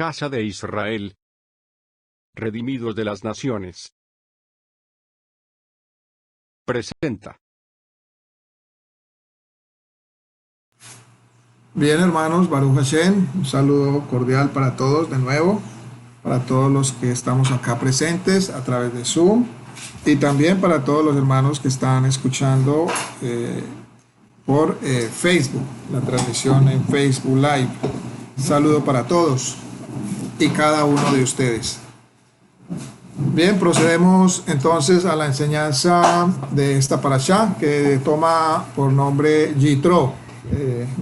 casa de Israel, redimidos de las naciones, presenta. Bien, hermanos, Baruch Hashem, un saludo cordial para todos de nuevo, para todos los que estamos acá presentes a través de Zoom y también para todos los hermanos que están escuchando por Facebook, la transmisión en Facebook Live. Un saludo para todos y cada uno de ustedes. Bien, procedemos entonces a la enseñanza de esta parashá que toma por nombre Yitro.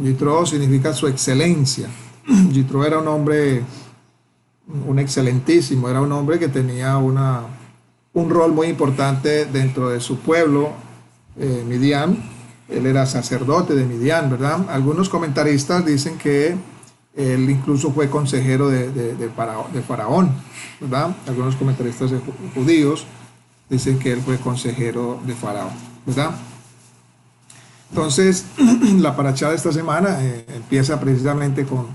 Yitro significa su excelencia. Yitro era un hombre, un excelentísimo, era un hombre que tenía un rol muy importante dentro de su pueblo, Midian. Él era sacerdote de Midian, ¿verdad? Algunos comentaristas dicen que él incluso fue consejero de Faraón, ¿verdad? Algunos comentaristas judíos dicen que él fue consejero de Faraón, ¿verdad? Entonces, la parashá de esta semana empieza precisamente con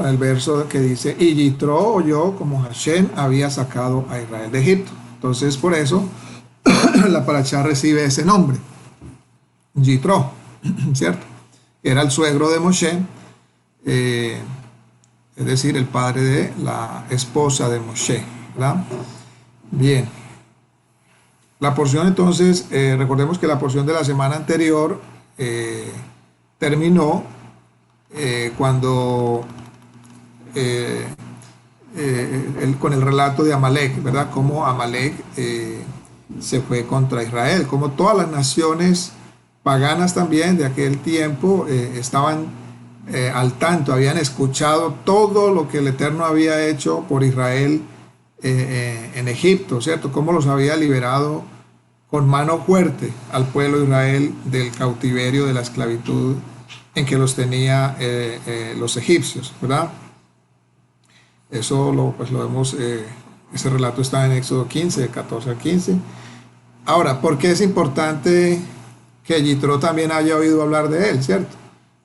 el verso que dice: y Yitro oyó como Hashem había sacado a Israel de Egipto. Entonces, por eso, la parashá recibe ese nombre, Yitro, ¿cierto? Era el suegro de Moshe, es decir, el padre de la esposa de Moshe, ¿verdad? Bien. La porción entonces, recordemos que la porción de la semana anterior terminó cuando con el relato de Amalek, ¿verdad? Cómo Amalek se fue contra Israel, como todas las naciones paganas también de aquel tiempo estaban al tanto, habían escuchado todo lo que el Eterno había hecho por Israel en Egipto, ¿cierto? Cómo los había liberado con mano fuerte al pueblo de Israel del cautiverio, de la esclavitud en que los tenía los egipcios, ¿verdad? Eso lo vemos, ese relato está en Éxodo 15, de 14 al 15. Ahora, ¿por qué es importante que Yitro también haya oído hablar de él, cierto?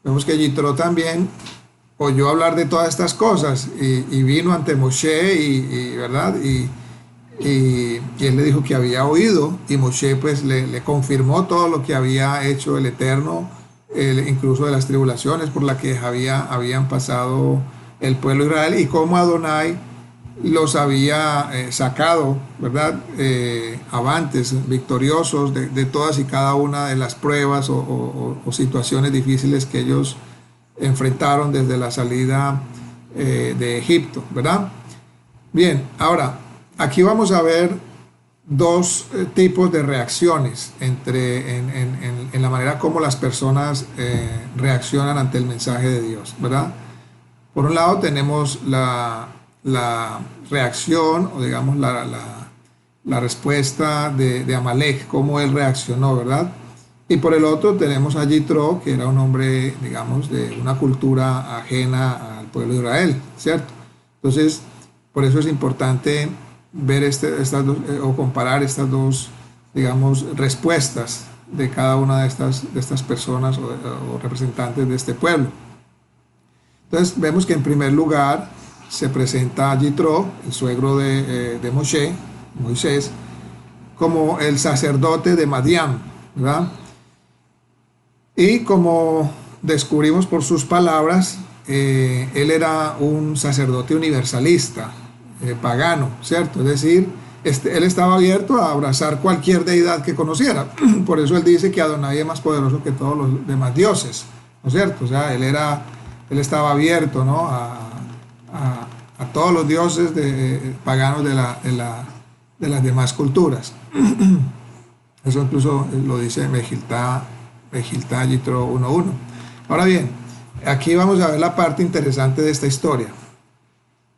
Vemos que Yitro también oyó hablar de todas estas cosas y vino ante Moshe, ¿verdad? Y él le dijo que había oído, y Moshe pues le confirmó todo lo que había hecho el Eterno, incluso de las tribulaciones por las que habían pasado el pueblo de Israel y cómo Adonai los había sacado, ¿verdad? Avantes, victoriosos de todas y cada una de las pruebas o situaciones difíciles que ellos enfrentaron desde la salida de Egipto, ¿verdad? Bien, ahora, aquí vamos a ver dos tipos de reacciones en la manera como las personas reaccionan ante el mensaje de Dios, ¿verdad? Por un lado tenemos la reacción, o digamos la respuesta de Amalek, cómo él reaccionó, ¿verdad? Y por el otro tenemos a Yitro, que era un hombre, digamos, de una cultura ajena al pueblo de Israel, ¿cierto? Entonces, por eso es importante ver estas dos, o comparar estas dos, digamos, respuestas de cada una de estas personas o representantes de este pueblo. Entonces vemos que en primer lugar se presenta a Yitro, el suegro de Moisés, como el sacerdote de Madián, ¿verdad? Y como descubrimos por sus palabras, él era un sacerdote universalista, pagano, ¿cierto? Es decir, él estaba abierto a abrazar cualquier deidad que conociera. Por eso él dice que Adonai es más poderoso que todos los demás dioses, ¿no es cierto? O sea, él estaba abierto, ¿no? a todos los dioses paganos de las demás culturas. Eso incluso lo dice Mejiltá Yitro 1.1. Ahora bien, aquí vamos a ver la parte interesante de esta historia.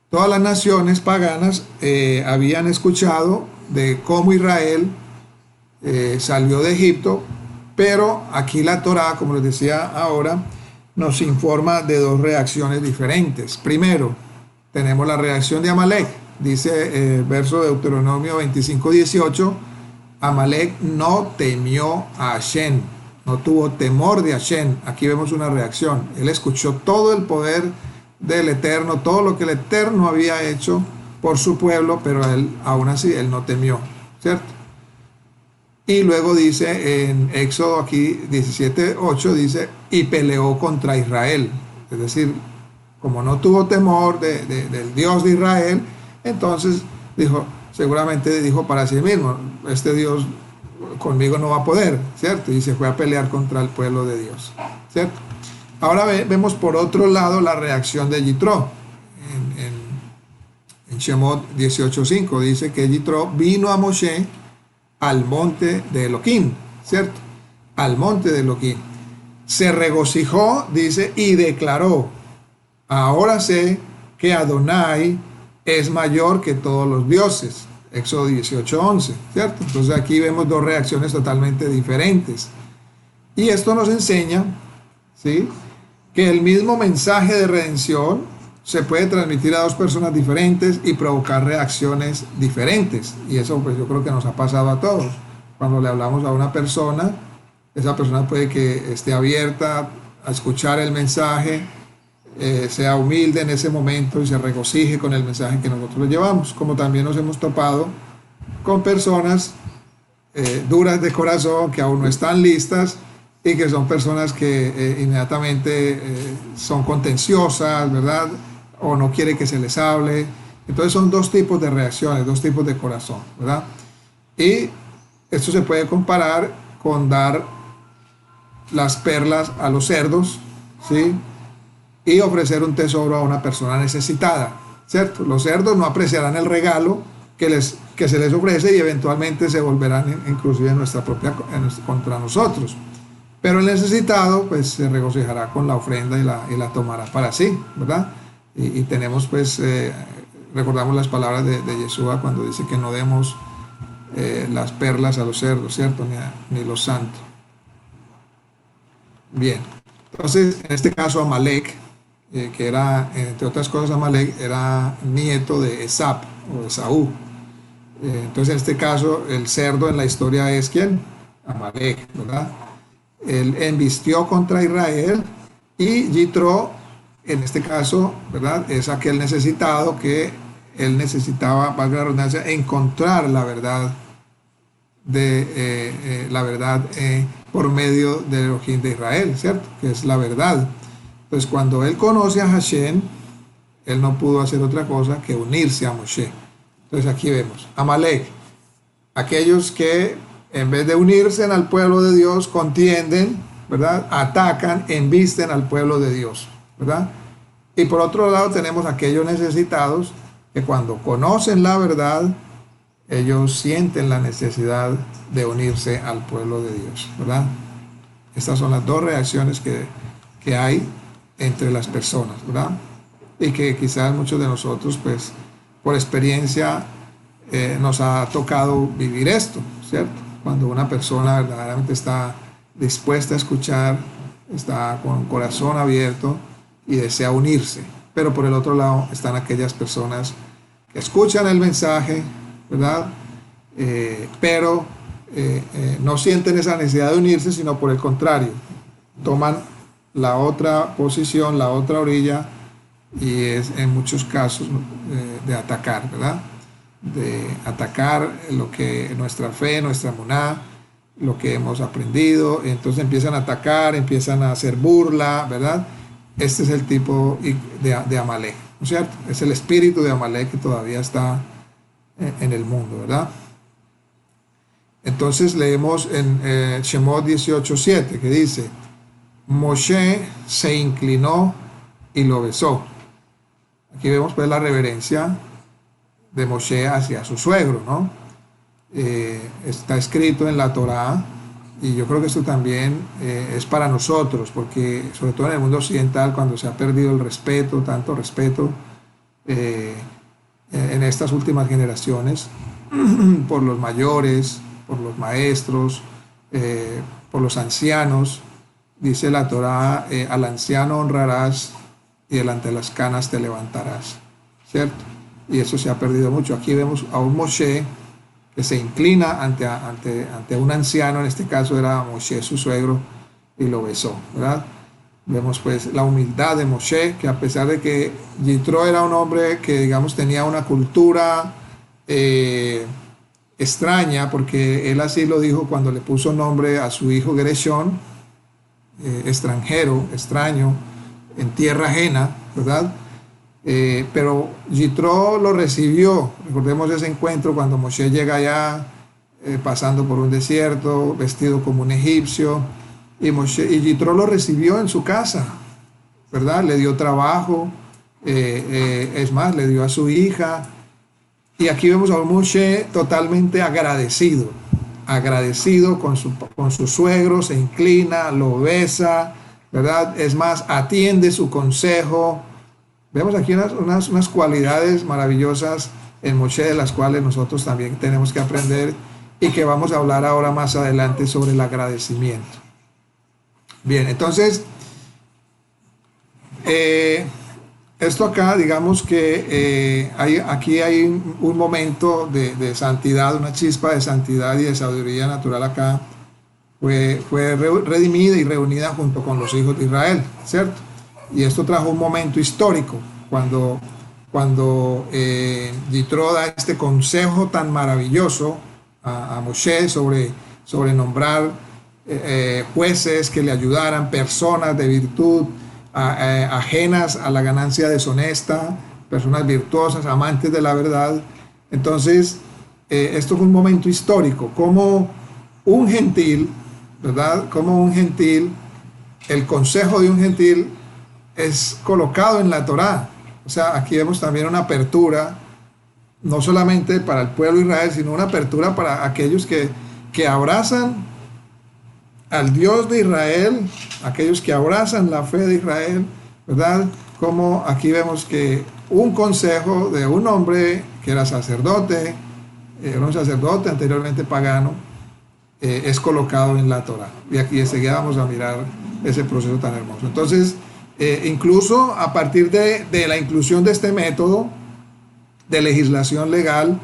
Todas las naciones paganas habían escuchado de cómo Israel salió de Egipto, pero aquí la Torá, como les decía ahora, nos informa de dos reacciones diferentes. Primero, tenemos la reacción de Amalek. Dice el verso de Deuteronomio 25:18, Amalek no temió a Hashem, no tuvo temor de Hashem. Aquí vemos una reacción. Él escuchó todo el poder del Eterno, todo lo que el Eterno había hecho por su pueblo, pero él, aún así, él no temió, ¿cierto? Y luego dice en Éxodo aquí 17:8, dice, y peleó contra Israel. Es decir, como no tuvo temor del Dios de Israel, entonces dijo, seguramente dijo para sí mismo, este Dios conmigo no va a poder, ¿cierto? Y se fue a pelear contra el pueblo de Dios, ¿cierto? Ahora vemos por otro lado la reacción de Yitro. En Shemot 18:5 dice que Yitro vino a Moshe al monte de Elohim, ¿cierto? Al monte de Elohim. Se regocijó, dice, y declaró, ahora sé que Adonai es mayor que todos los dioses. Éxodo 18:11, ¿cierto? Entonces aquí vemos dos reacciones totalmente diferentes. Y esto nos enseña, ¿sí?, que el mismo mensaje de redención se puede transmitir a dos personas diferentes y provocar reacciones diferentes. Y eso pues yo creo que nos ha pasado a todos. Cuando le hablamos a una persona, esa persona puede que esté abierta a escuchar el mensaje, sea humilde en ese momento y se regocije con el mensaje que nosotros le llevamos. Como también nos hemos topado con personas duras de corazón que aún no están listas y que son personas que inmediatamente son contenciosas, ¿verdad? O no quiere que se les hable. Entonces son dos tipos de reacciones, dos tipos de corazón, ¿verdad? Y esto se puede comparar con dar las perlas a los cerdos, ¿sí?, y ofrecer un tesoro a una persona necesitada, ¿cierto? Los cerdos no apreciarán el regalo que se les ofrece y eventualmente se volverán inclusive contra nosotros. Pero el necesitado pues se regocijará con la ofrenda y la tomará para sí, ¿verdad? Y tenemos pues, recordamos las palabras de Yeshua cuando dice que no demos las perlas a los cerdos, ¿cierto? Ni los santos. Bien, entonces en este caso Amalek, que era, entre otras cosas, Amalek era nieto de Esap o de Esaú. Entonces en este caso el cerdo en la historia es ¿quién? Amalek, ¿verdad? Él embistió contra Israel y Yitro, en este caso, ¿verdad?, es aquel necesitado que él necesitaba, valga la redundancia, encontrar la verdad por medio del Elohim de Israel, ¿cierto?, que es la verdad. Entonces cuando él conoce a Hashem, él no pudo hacer otra cosa que unirse a Moshe. Entonces aquí vemos Amalek, aquellos que en vez de unirse al pueblo de Dios, contienden, ¿verdad?, atacan, embisten al pueblo de Dios, ¿verdad? Y por otro lado tenemos aquellos necesitados que cuando conocen la verdad, ellos sienten la necesidad de unirse al pueblo de Dios, ¿verdad? Estas son las dos reacciones que hay entre las personas, ¿verdad? Y que quizás muchos de nosotros, pues, por experiencia, nos ha tocado vivir esto, ¿cierto? Cuando una persona verdaderamente está dispuesta a escuchar, está con un corazón abierto y desea unirse. Pero por el otro lado están aquellas personas que escuchan el mensaje, ¿verdad? Pero no sienten esa necesidad de unirse, sino por el contrario, toman la otra posición, la otra orilla, y es en muchos casos de atacar, ¿verdad? De atacar lo que nuestra fe, nuestra emuná, lo que hemos aprendido. Entonces empiezan a atacar, empiezan a hacer burla, ¿verdad? Este es el tipo de Amalek, ¿no es cierto? Es el espíritu de Amalek que todavía está en el mundo, ¿verdad? Entonces leemos en Shemot 18:7 que dice: Moshe se inclinó y lo besó. Aquí vemos pues la reverencia de Moshe hacia su suegro, ¿no? Está escrito en la Torá, y yo creo que esto también es para nosotros, porque sobre todo en el mundo occidental, cuando se ha perdido el respeto, tanto respeto en estas últimas generaciones, por los mayores, por los maestros, por los ancianos, dice la Torá, al anciano honrarás y delante de las canas te levantarás, ¿cierto? Y eso se ha perdido mucho. Aquí vemos a un Moshe que se inclina ante un anciano, en este caso era Moshe su suegro, y lo besó, ¿verdad? Vemos pues la humildad de Moshe, que a pesar de que Yitro era un hombre que digamos tenía una cultura extraña, porque él así lo dijo cuando le puso nombre a su hijo Gereshón, extranjero, extraño, en tierra ajena, ¿verdad? Pero Yitro lo recibió. Recordemos ese encuentro cuando Moshe llega allá pasando por un desierto, vestido como un egipcio, y Yitro lo recibió en su casa, ¿verdad? Le dio trabajo, es más, le dio a su hija. Y aquí vemos a un Moshe totalmente agradecido, agradecido con su suegro, se inclina, lo besa, ¿verdad? Es más, atiende su consejo. Vemos aquí unas cualidades maravillosas en Moshe, de las cuales nosotros también tenemos que aprender y que vamos a hablar ahora más adelante sobre el agradecimiento. Bien, entonces, esto acá, digamos que aquí hay un momento de santidad, una chispa de santidad y de sabiduría natural acá. Fue redimida y reunida junto con los hijos de Israel, ¿cierto? Y esto trajo un momento histórico, cuando Yitro da este consejo tan maravilloso a Moshe sobre nombrar jueces que le ayudaran, personas de virtud, ajenas a la ganancia deshonesta, personas virtuosas, amantes de la verdad. Entonces, esto fue un momento histórico, como un gentil, ¿verdad? Como un gentil, el consejo de un gentil es colocado en la Torá. O sea, aquí vemos también una apertura, no solamente para el pueblo de Israel, sino una apertura para aquellos que abrazan al Dios de Israel, aquellos que abrazan la fe de Israel, ¿verdad? Como aquí vemos que un consejo de un hombre que era sacerdote, anteriormente pagano, es colocado en la Torá. Y aquí enseguida vamos a mirar ese proceso tan hermoso. Entonces, incluso a partir de la inclusión de este método de legislación legal,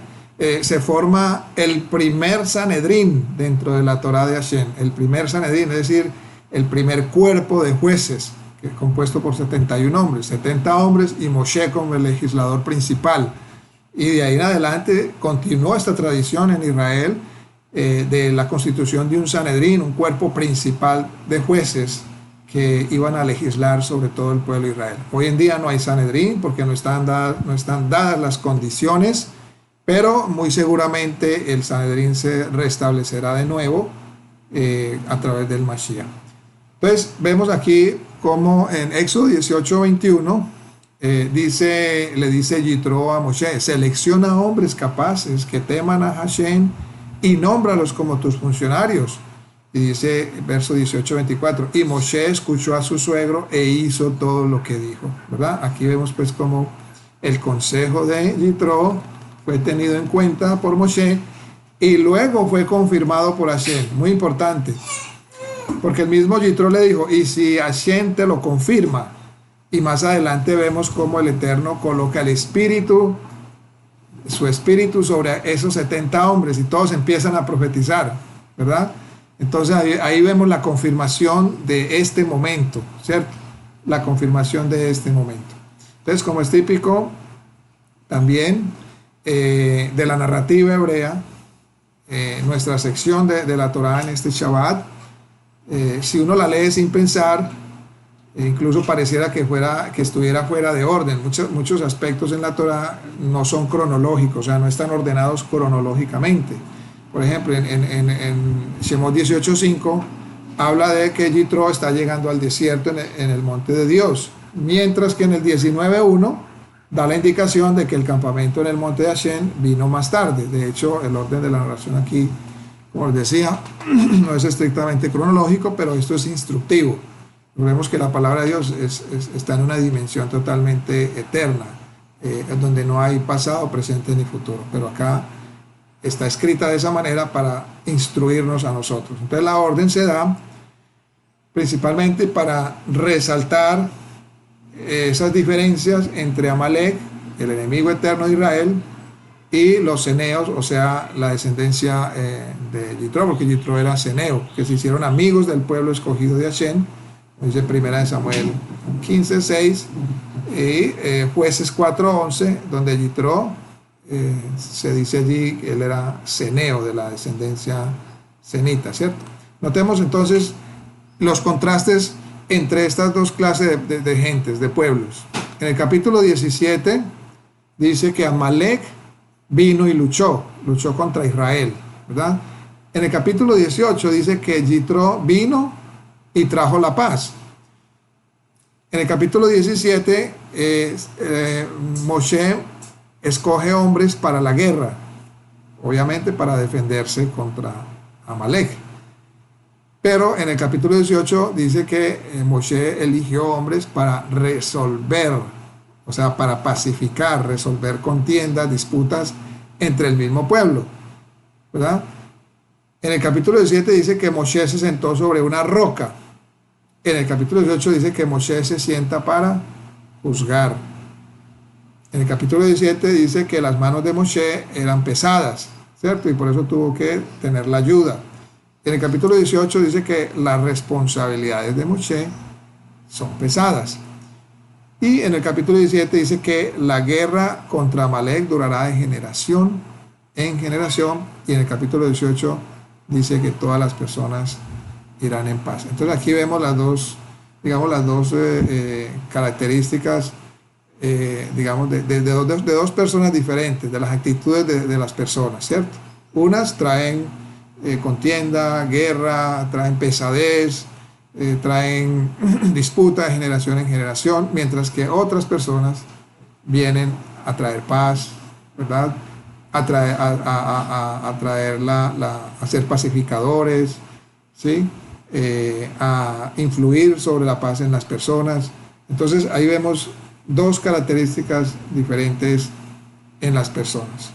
se forma el primer Sanedrín dentro de la Torá de Hashem, el primer Sanedrín, es decir, el primer cuerpo de jueces, que es compuesto por 71 hombres, 70 hombres y Moshe como el legislador principal. Y de ahí en adelante continuó esta tradición en Israel de la constitución de un Sanedrín, un cuerpo principal de jueces que iban a legislar sobre todo el pueblo de Israel. Hoy en día no hay Sanedrín porque no están dadas las condiciones, pero muy seguramente el Sanedrín se restablecerá de nuevo a través del Mashiach. Entonces vemos aquí como en Éxodo 18:21 le dice Yitro a Moshe: selecciona hombres capaces que teman a Hashem y nómbralos como tus funcionarios. Y dice verso 18:24, y Moshe escuchó a su suegro e hizo todo lo que dijo, ¿verdad? Aquí vemos pues como el consejo de Yitro fue tenido en cuenta por Moshe y luego fue confirmado por Hashem. Muy importante, porque el mismo Yitro le dijo: y si Hashem te lo confirma. Y más adelante vemos cómo el Eterno coloca el espíritu, su espíritu sobre esos 70 hombres y todos empiezan a profetizar, ¿verdad? Entonces ahí vemos la confirmación de este momento, ¿cierto? La confirmación de este momento. Entonces, como es típico también de la narrativa hebrea, nuestra sección de la Torá en este Shabbat, si uno la lee sin pensar, incluso pareciera que estuviera fuera de orden. Muchos aspectos en la Torá no son cronológicos, o sea, no están ordenados cronológicamente. Por ejemplo, en Shemot 18:5 habla de que Yitro está llegando al desierto en el monte de Dios, mientras que en el 19:1 da la indicación de que el campamento en el monte de Hashem vino más tarde. De hecho, el orden de la narración aquí, como les decía, no es estrictamente cronológico, pero esto es instructivo. Vemos que la palabra de Dios está en una dimensión totalmente eterna, en donde no hay pasado, presente ni futuro, pero acá está escrita de esa manera para instruirnos a nosotros. Entonces la orden se da principalmente para resaltar esas diferencias entre Amalek, el enemigo eterno de Israel, y los ceneos, o sea, la descendencia de Yitro, porque Yitro era ceneo, que se hicieron amigos del pueblo escogido de Hashem, dice Primera de Samuel 15:6, y Jueces 4:11, donde Yitro, se dice allí que él era ceneo, de la descendencia cenita, ¿cierto? Notemos entonces los contrastes entre estas dos clases de gentes, de pueblos. En el capítulo 17 dice que Amalek vino y luchó contra Israel, ¿verdad? En el capítulo 18 dice que Yitro vino y trajo la paz. En el capítulo 17, Moshe escoge hombres para la guerra, obviamente para defenderse contra Amalek. Pero en el capítulo 18 dice que Moshe eligió hombres para resolver, o sea, para pacificar, resolver contiendas, disputas entre el mismo pueblo, ¿verdad? En el capítulo 17 dice que Moshe se sentó sobre una roca. En el capítulo 18 dice que Moshe se sienta para juzgar. En el capítulo 17 dice que las manos de Moshe eran pesadas, ¿cierto? Y por eso tuvo que tener la ayuda. En el capítulo 18 dice que las responsabilidades de Moshe son pesadas. Y en el capítulo 17 dice que la guerra contra Amalek durará de generación en generación. Y en el capítulo 18 dice que todas las personas irán en paz. Entonces aquí vemos las dos, digamos, características, digamos, de dos personas diferentes, de las actitudes de las personas, ¿cierto? Unas traen contienda, guerra, traen pesadez, traen disputa de generación en generación, mientras que otras personas vienen a traer paz, ¿verdad? A ser pacificadores, ¿sí? A influir sobre la paz en las personas. Entonces ahí vemos dos características diferentes en las personas,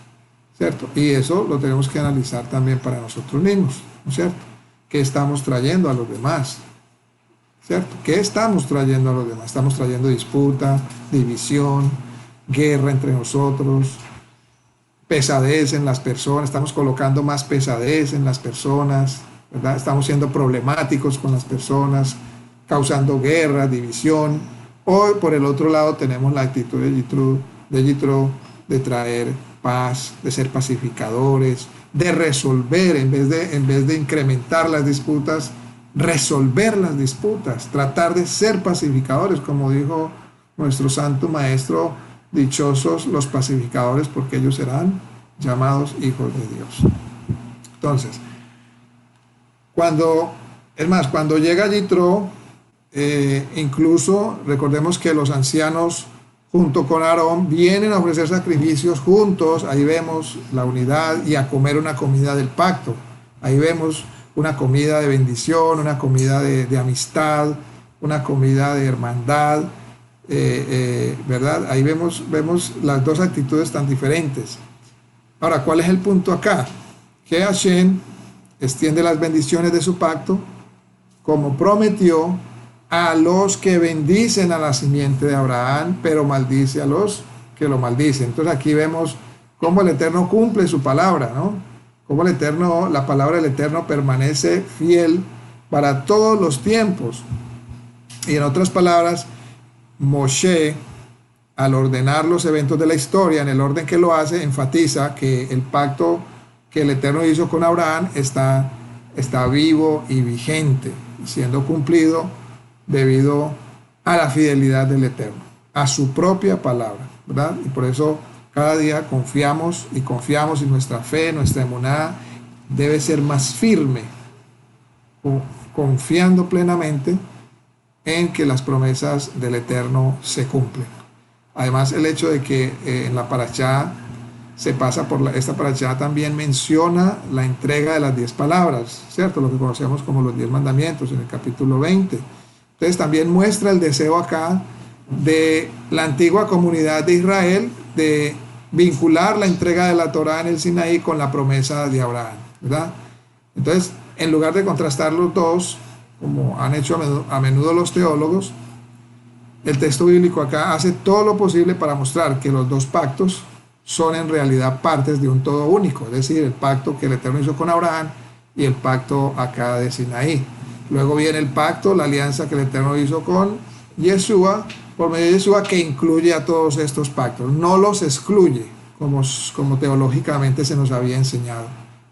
¿cierto? Y eso lo tenemos que analizar también para nosotros mismos, ¿no es cierto? ¿Qué estamos trayendo a los demás? ¿Cierto? ¿Qué estamos trayendo a los demás? Estamos trayendo disputa, división, guerra entre nosotros, pesadez en las personas, estamos colocando más pesadez en las personas, ¿verdad? Estamos siendo problemáticos con las personas, causando guerra, división. O por el otro lado tenemos la actitud de Yitro de traer paz, de ser pacificadores, de resolver, en vez de incrementar las disputas, resolver las disputas, tratar de ser pacificadores, como dijo nuestro santo maestro: dichosos los pacificadores, porque ellos serán llamados hijos de Dios. Entonces, cuando llega Yitro, incluso recordemos que los ancianos junto con Aarón vienen a ofrecer sacrificios juntos. Ahí vemos la unidad, y a comer una comida del pacto. Ahí vemos una comida de bendición, una comida de amistad, una comida de hermandad, ¿verdad? Ahí vemos las dos actitudes tan diferentes. Ahora, ¿cuál es el punto acá? Que Hashem extiende las bendiciones de su pacto, como prometió, a los que bendicen a la simiente de Abraham, pero maldice a los que lo maldicen. Entonces aquí vemos cómo el Eterno cumple su palabra, ¿no? Cómo la palabra del Eterno permanece fiel para todos los tiempos. Y en otras palabras, Moshe, al ordenar los eventos de la historia, en el orden que lo hace, enfatiza que el pacto que el Eterno hizo con Abraham está vivo y vigente, siendo cumplido debido a la fidelidad del Eterno, a su propia palabra, ¿verdad? Y por eso cada día confiamos, y nuestra fe, nuestra emuná debe ser más firme, confiando plenamente en que las promesas del Eterno se cumplen. Además, el hecho de que en la parashá esta parashá también menciona la entrega de las 10 palabras, ¿cierto? Lo que conocemos como los 10 mandamientos en el capítulo 20. Entonces también muestra el deseo acá de la antigua comunidad de Israel de vincular la entrega de la Torá en el Sinaí con la promesa de Abraham, ¿verdad? Entonces, en lugar de contrastar los dos, como han hecho a menudo los teólogos, el texto bíblico acá hace todo lo posible para mostrar que los dos pactos son en realidad partes de un todo único, es decir, el pacto que el Eterno hizo con Abraham y el pacto acá de Sinaí. Luego viene el pacto, la alianza que el Eterno hizo con Yeshua, por medio de Yeshua, que incluye a todos estos pactos. No los excluye, como teológicamente se nos había enseñado.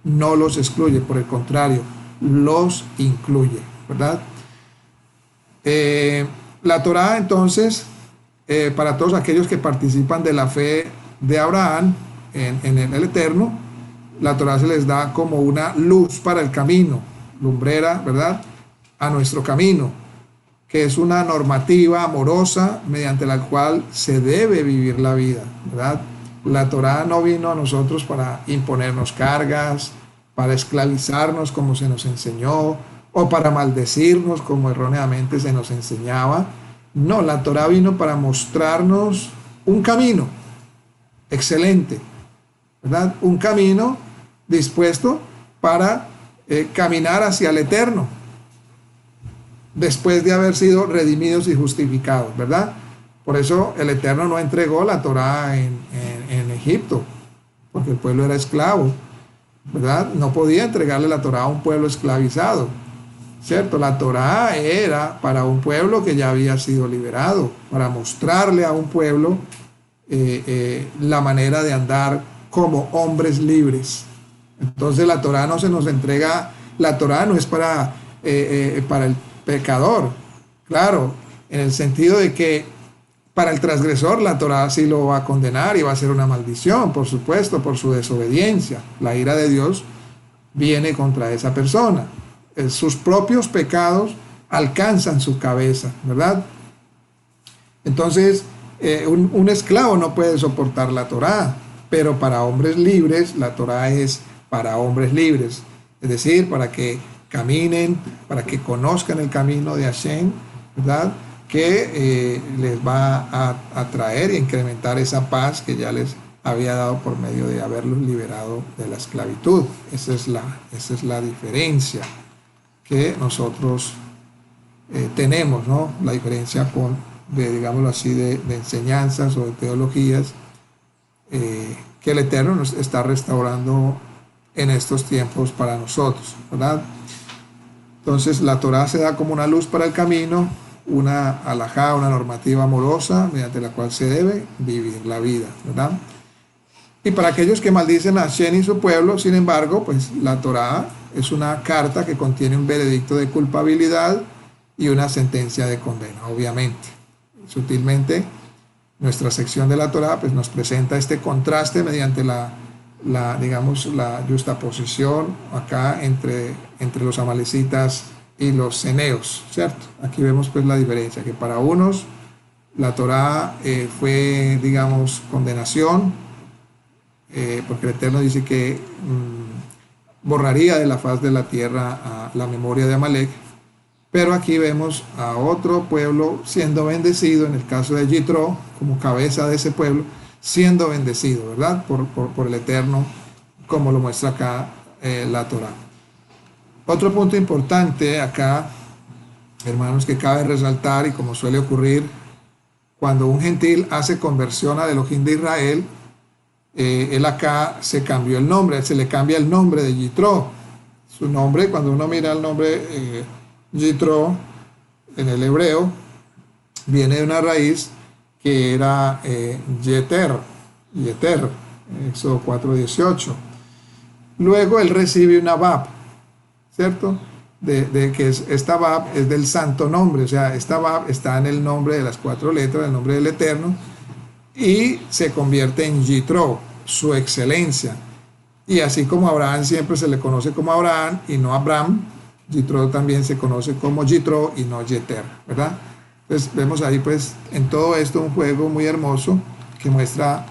No los excluye, por el contrario, los incluye, ¿verdad? La Torá, entonces, para todos aquellos que participan de la fe de Abraham en el Eterno, la Torá se les da como una luz para el camino, lumbrera, ¿verdad?, a nuestro camino, que es una normativa amorosa mediante la cual se debe vivir la vida, ¿verdad? La Torá no vino a nosotros para imponernos cargas, para esclavizarnos como se nos enseñó, o para maldecirnos como erróneamente se nos enseñaba. No, la Torá vino para mostrarnos un camino excelente, ¿verdad? Un camino dispuesto para caminar hacia el Eterno, después de haber sido redimidos y justificados, ¿verdad? Por eso el Eterno no entregó la Torá en Egipto, porque el pueblo era esclavo, ¿verdad? No podía entregarle la Torá a un pueblo esclavizado, ¿cierto? La Torá era para un pueblo que ya había sido liberado, para mostrarle a un pueblo la manera de andar como hombres libres. Entonces la Torá no se nos entrega, la Torá no es para el pecador, claro, en el sentido de que para el transgresor la Torá sí lo va a condenar y va a ser una maldición, por supuesto, por su desobediencia. La ira de Dios viene contra esa persona. Sus propios pecados alcanzan su cabeza, ¿verdad? Entonces, un esclavo no puede soportar la Torá, pero para hombres libres, la Torá es para hombres libres, es decir, para que caminen, para que conozcan el camino de Hashem, ¿verdad?, que les va a traer y incrementar esa paz que ya les había dado por medio de haberlos liberado de la esclavitud. Esa es la diferencia que nosotros tenemos, ¿no? La diferencia digámoslo así, de enseñanzas o de teologías que el Eterno nos está restaurando en estos tiempos para nosotros, ¿verdad? Entonces la Torá se da como una luz para el camino, una alajá, una normativa amorosa mediante la cual se debe vivir la vida, ¿verdad? Y para aquellos que maldicen a Hashem y su pueblo, sin embargo, pues la Torá es una carta que contiene un veredicto de culpabilidad y una sentencia de condena, obviamente. Sutilmente, nuestra sección de la Torá pues nos presenta este contraste mediante la justaposición acá entre los amalecitas y los ceneos, ¿cierto? Aquí vemos pues la diferencia, que para unos la Torá fue, digamos, condenación, porque el Eterno dice que borraría de la faz de la tierra la memoria de Amalek, pero aquí vemos a otro pueblo siendo bendecido, en el caso de Yitro, como cabeza de ese pueblo, siendo bendecido, ¿verdad? Por el Eterno, como lo muestra acá la Torá. Otro punto importante acá, hermanos, que cabe resaltar, y como suele ocurrir cuando un gentil hace conversión al Elohim de Israel, él acá se cambió el nombre, se le cambia el nombre de Yitro. Su nombre, cuando uno mira el nombre Yitro en el hebreo, viene de una raíz que era Yeter, Éxodo 4:18. Luego él recibe una Bab, ¿cierto? De que esta Bab es del santo nombre, o sea, esta Bab está en el nombre de las 4 letras, el nombre del Eterno, y se convierte en Yitro, su excelencia. Y así como Abraham siempre se le conoce como Abraham y no Abram, Yitro también se conoce como Yitro y no Yeter, ¿verdad? Entonces vemos ahí pues en todo esto un juego muy hermoso que muestra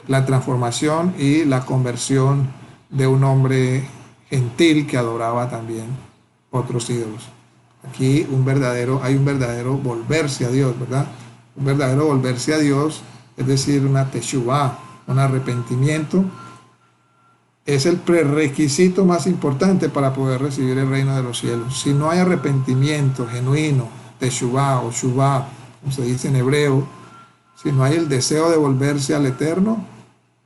la transformación y la conversión de un hombre gentil que adoraba también otros ídolos. Aquí hay un verdadero volverse a Dios, ¿verdad? Un verdadero volverse a Dios, es decir, una teshuvah, un arrepentimiento, es el prerequisito más importante para poder recibir el reino de los cielos. Si no hay arrepentimiento genuino, teshuvah o shuvah, como se dice en hebreo, si no hay el deseo de volverse al Eterno,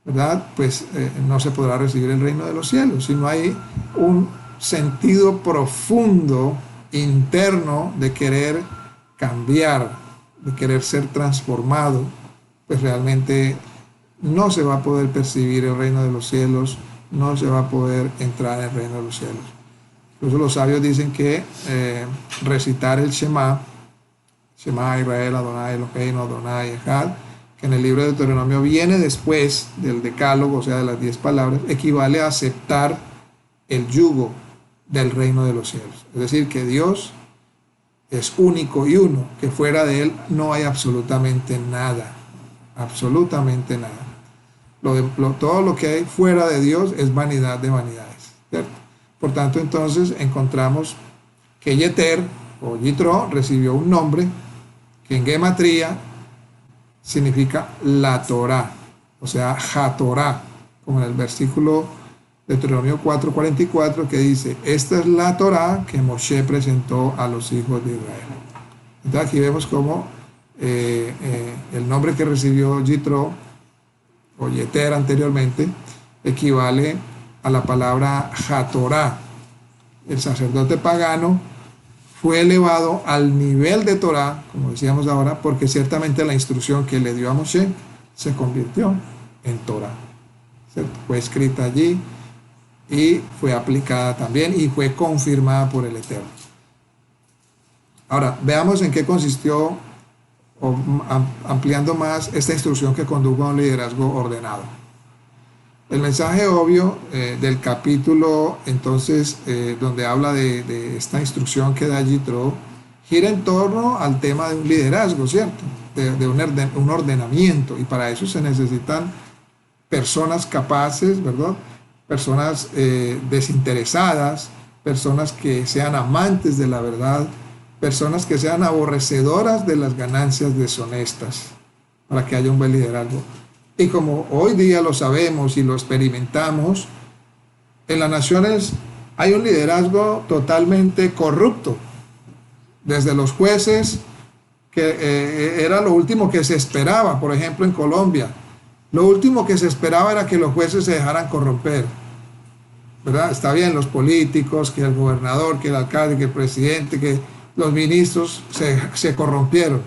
¿verdad? Pues no se podrá recibir el reino de los cielos. Si no hay un sentido profundo interno de querer cambiar, de querer ser transformado, pues realmente no se va a poder percibir el reino de los cielos, no se va a poder entrar en el reino de los cielos. Incluso los sabios dicen que recitar el Shema Israel, Adonai Eloheinu, Adonai Echad, que en el libro de Deuteronomio viene después del decálogo, o sea, de las 10 palabras, equivale a aceptar el yugo del reino de los cielos. Es decir, que Dios es único y uno, que fuera de Él no hay absolutamente nada, absolutamente nada. Todo lo que hay fuera de Dios es vanidad de vanidades, ¿cierto? Por tanto, entonces encontramos que Yeter o Yitro recibió un nombre que en gematría significa la Torá, o sea, HaTorá, como en el versículo de Deuteronomio 4:44 que dice: esta es la Torá que Moshe presentó a los hijos de Israel. Entonces aquí vemos cómo el nombre que recibió Yitro o Yeter anteriormente equivale a la palabra HaTorá. El sacerdote pagano fue elevado al nivel de Torá, como decíamos ahora, porque ciertamente la instrucción que le dio a Moshe se convirtió en Torá. Fue escrita allí y fue aplicada también y fue confirmada por el Eterno. Ahora, veamos en qué consistió, ampliando más, esta instrucción que condujo a un liderazgo ordenado. El mensaje obvio del capítulo, entonces, donde habla de esta instrucción que da Yitro, gira en torno al tema de un liderazgo, ¿cierto? De un ordenamiento, y para eso se necesitan personas capaces, ¿verdad? Personas desinteresadas, personas que sean amantes de la verdad, personas que sean aborrecedoras de las ganancias deshonestas, para que haya un buen liderazgo. Y como hoy día lo sabemos y lo experimentamos, en las naciones hay un liderazgo totalmente corrupto. Desde los jueces, que era lo último que se esperaba, por ejemplo en Colombia, lo último que se esperaba era que los jueces se dejaran corromper, ¿verdad? Está bien los políticos, que el gobernador, que el alcalde, que el presidente, que los ministros se corrompieron,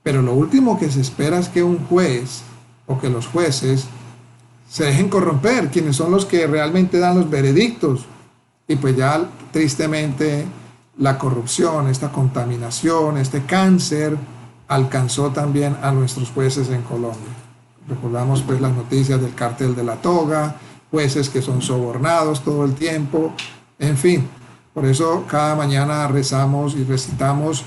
pero lo último que se espera es que un juez o que los jueces se dejen corromper, quienes son los que realmente dan los veredictos. Y pues ya tristemente la corrupción, esta contaminación, este cáncer alcanzó también a nuestros jueces en Colombia. Recordamos pues las noticias del cártel de la toga, jueces que son sobornados todo el tiempo, en fin. Por eso cada mañana rezamos y recitamos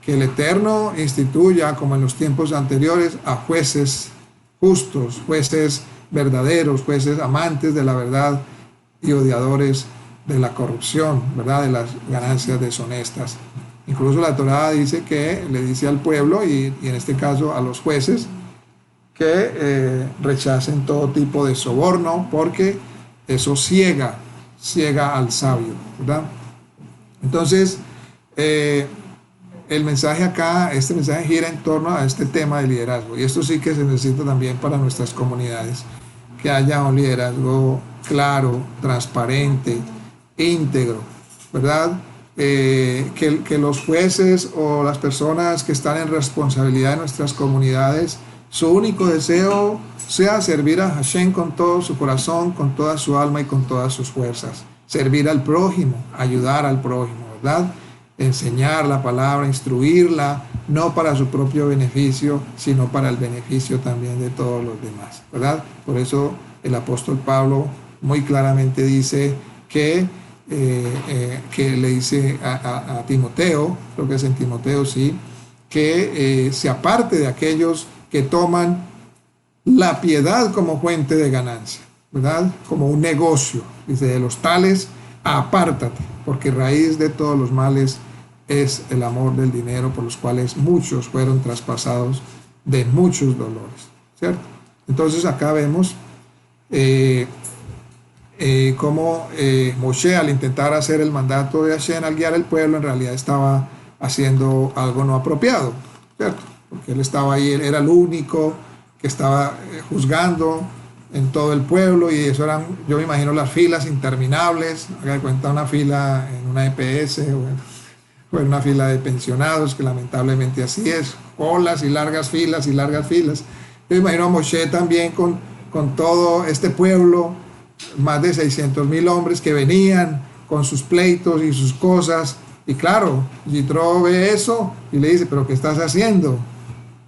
que el Eterno instituya, como en los tiempos anteriores, a jueces justos, jueces verdaderos, jueces amantes de la verdad y odiadores de la corrupción, ¿verdad? De las ganancias deshonestas. Incluso la Torá dice que le dice al pueblo y en este caso a los jueces que rechacen todo tipo de soborno, porque eso ciega al sabio, ¿verdad? Entonces, el mensaje acá, este mensaje gira en torno a este tema de liderazgo, y esto sí que se necesita también para nuestras comunidades, que haya un liderazgo claro, transparente, íntegro, ¿verdad? Que los jueces o las personas que están en responsabilidad de nuestras comunidades, su único deseo sea servir a Hashem con todo su corazón, con toda su alma y con todas sus fuerzas. Servir al prójimo, ayudar al prójimo, ¿verdad? Enseñar la palabra, instruirla, no para su propio beneficio, sino para el beneficio también de todos los demás, ¿verdad? Por eso el apóstol Pablo muy claramente dice que le dice a Timoteo, creo que es en Timoteo, sí, que se aparte de aquellos que toman la piedad como fuente de ganancia, ¿verdad? Como un negocio. Dice, de los tales, apártate, porque raíz de todos los males es el amor del dinero, por los cuales muchos fueron traspasados de muchos dolores, ¿cierto? Entonces acá vemos cómo Moshe, al intentar hacer el mandato de Hashem, al guiar al pueblo, en realidad estaba haciendo algo no apropiado, ¿cierto? Porque él estaba ahí, él era el único que estaba juzgando en todo el pueblo, y eso eran, yo me imagino, las filas interminables. Haga de cuenta una fila en una EPS o en una fila de pensionados, que lamentablemente así es, colas y largas filas y largas filas. Yo imagino a Moshe también con todo este pueblo, más de 600,000 hombres que venían con sus pleitos y sus cosas. Y claro, Yitro ve eso y le dice, pero ¿qué estás haciendo?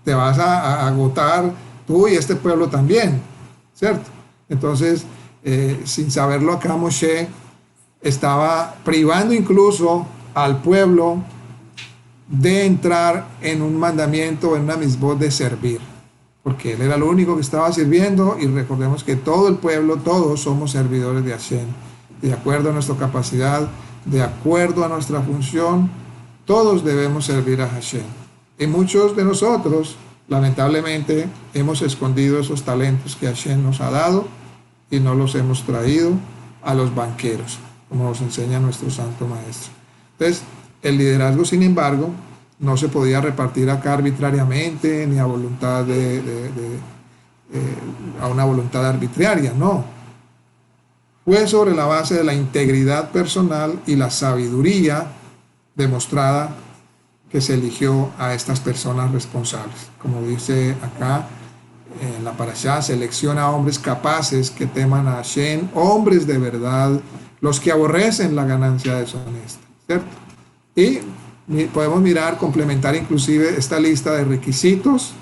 Te vas a agotar tú y este pueblo también, ¿cierto? Entonces, sin saberlo acá, Moshe estaba privando incluso al pueblo de entrar en un mandamiento, en una misbot de servir, porque él era el único que estaba sirviendo, y recordemos que todo el pueblo, todos somos servidores de Hashem, de acuerdo a nuestra capacidad, de acuerdo a nuestra función, todos debemos servir a Hashem. Y muchos de nosotros, lamentablemente, hemos escondido esos talentos que Hashem nos ha dado y no los hemos traído a los banqueros, como nos enseña nuestro Santo Maestro. Entonces, el liderazgo, sin embargo, no se podía repartir acá arbitrariamente, ni a voluntad a una voluntad arbitraria, no. Fue sobre la base de la integridad personal y la sabiduría demostrada que se eligió a estas personas responsables. Como dice acá en la parashá, selecciona a hombres capaces que teman a Hashem, hombres de verdad, los que aborrecen la ganancia deshonesta, ¿cierto? Y podemos mirar, complementar inclusive esta lista de requisitos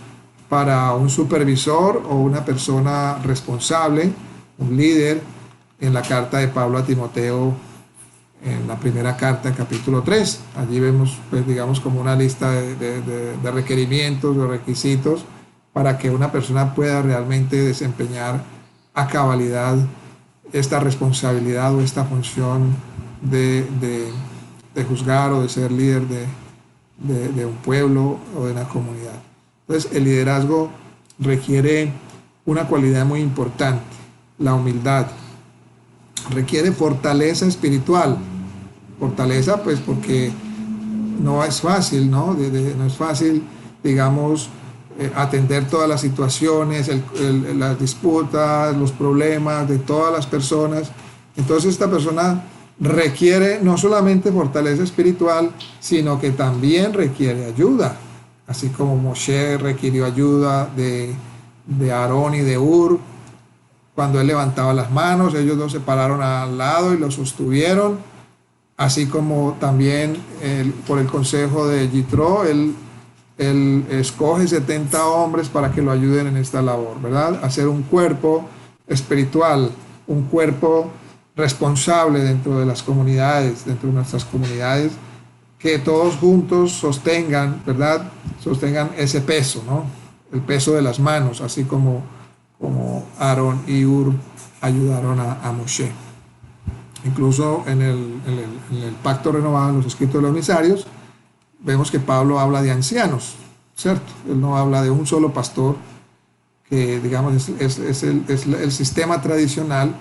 para un supervisor o una persona responsable, un líder, en la carta de Pablo a Timoteo, en la primera carta, capítulo 3. Allí vemos, pues, digamos, como una lista de requerimientos o requisitos para que una persona pueda realmente desempeñar a cabalidad esta responsabilidad o esta función de juzgar o de ser líder de un pueblo o de una comunidad. Entonces, el liderazgo requiere una cualidad muy importante, la humildad. Requiere fortaleza espiritual. Fortaleza, pues, porque no es fácil, ¿no? No es fácil, digamos, atender todas las situaciones, las disputas, los problemas de todas las personas. Entonces, esta persona requiere no solamente fortaleza espiritual, sino que también requiere ayuda. Así como Moshe requirió ayuda de Aarón y de Hur. Cuando él levantaba las manos, ellos dos se pararon al lado y lo sostuvieron. Así como también por el consejo de Yitro, él escoge 70 hombres para que lo ayuden en esta labor, ¿verdad? Hacer un cuerpo espiritual, un cuerpo responsable dentro de las comunidades, dentro de nuestras comunidades, que todos juntos sostengan, ¿verdad? Sostengan ese peso, ¿no? El peso de las manos, así como Aarón y Hur ayudaron a Moshe. Incluso en el pacto renovado, en los escritos de los emisarios, vemos que Pablo habla de ancianos, ¿cierto? Él no habla de un solo pastor, que digamos es el sistema tradicional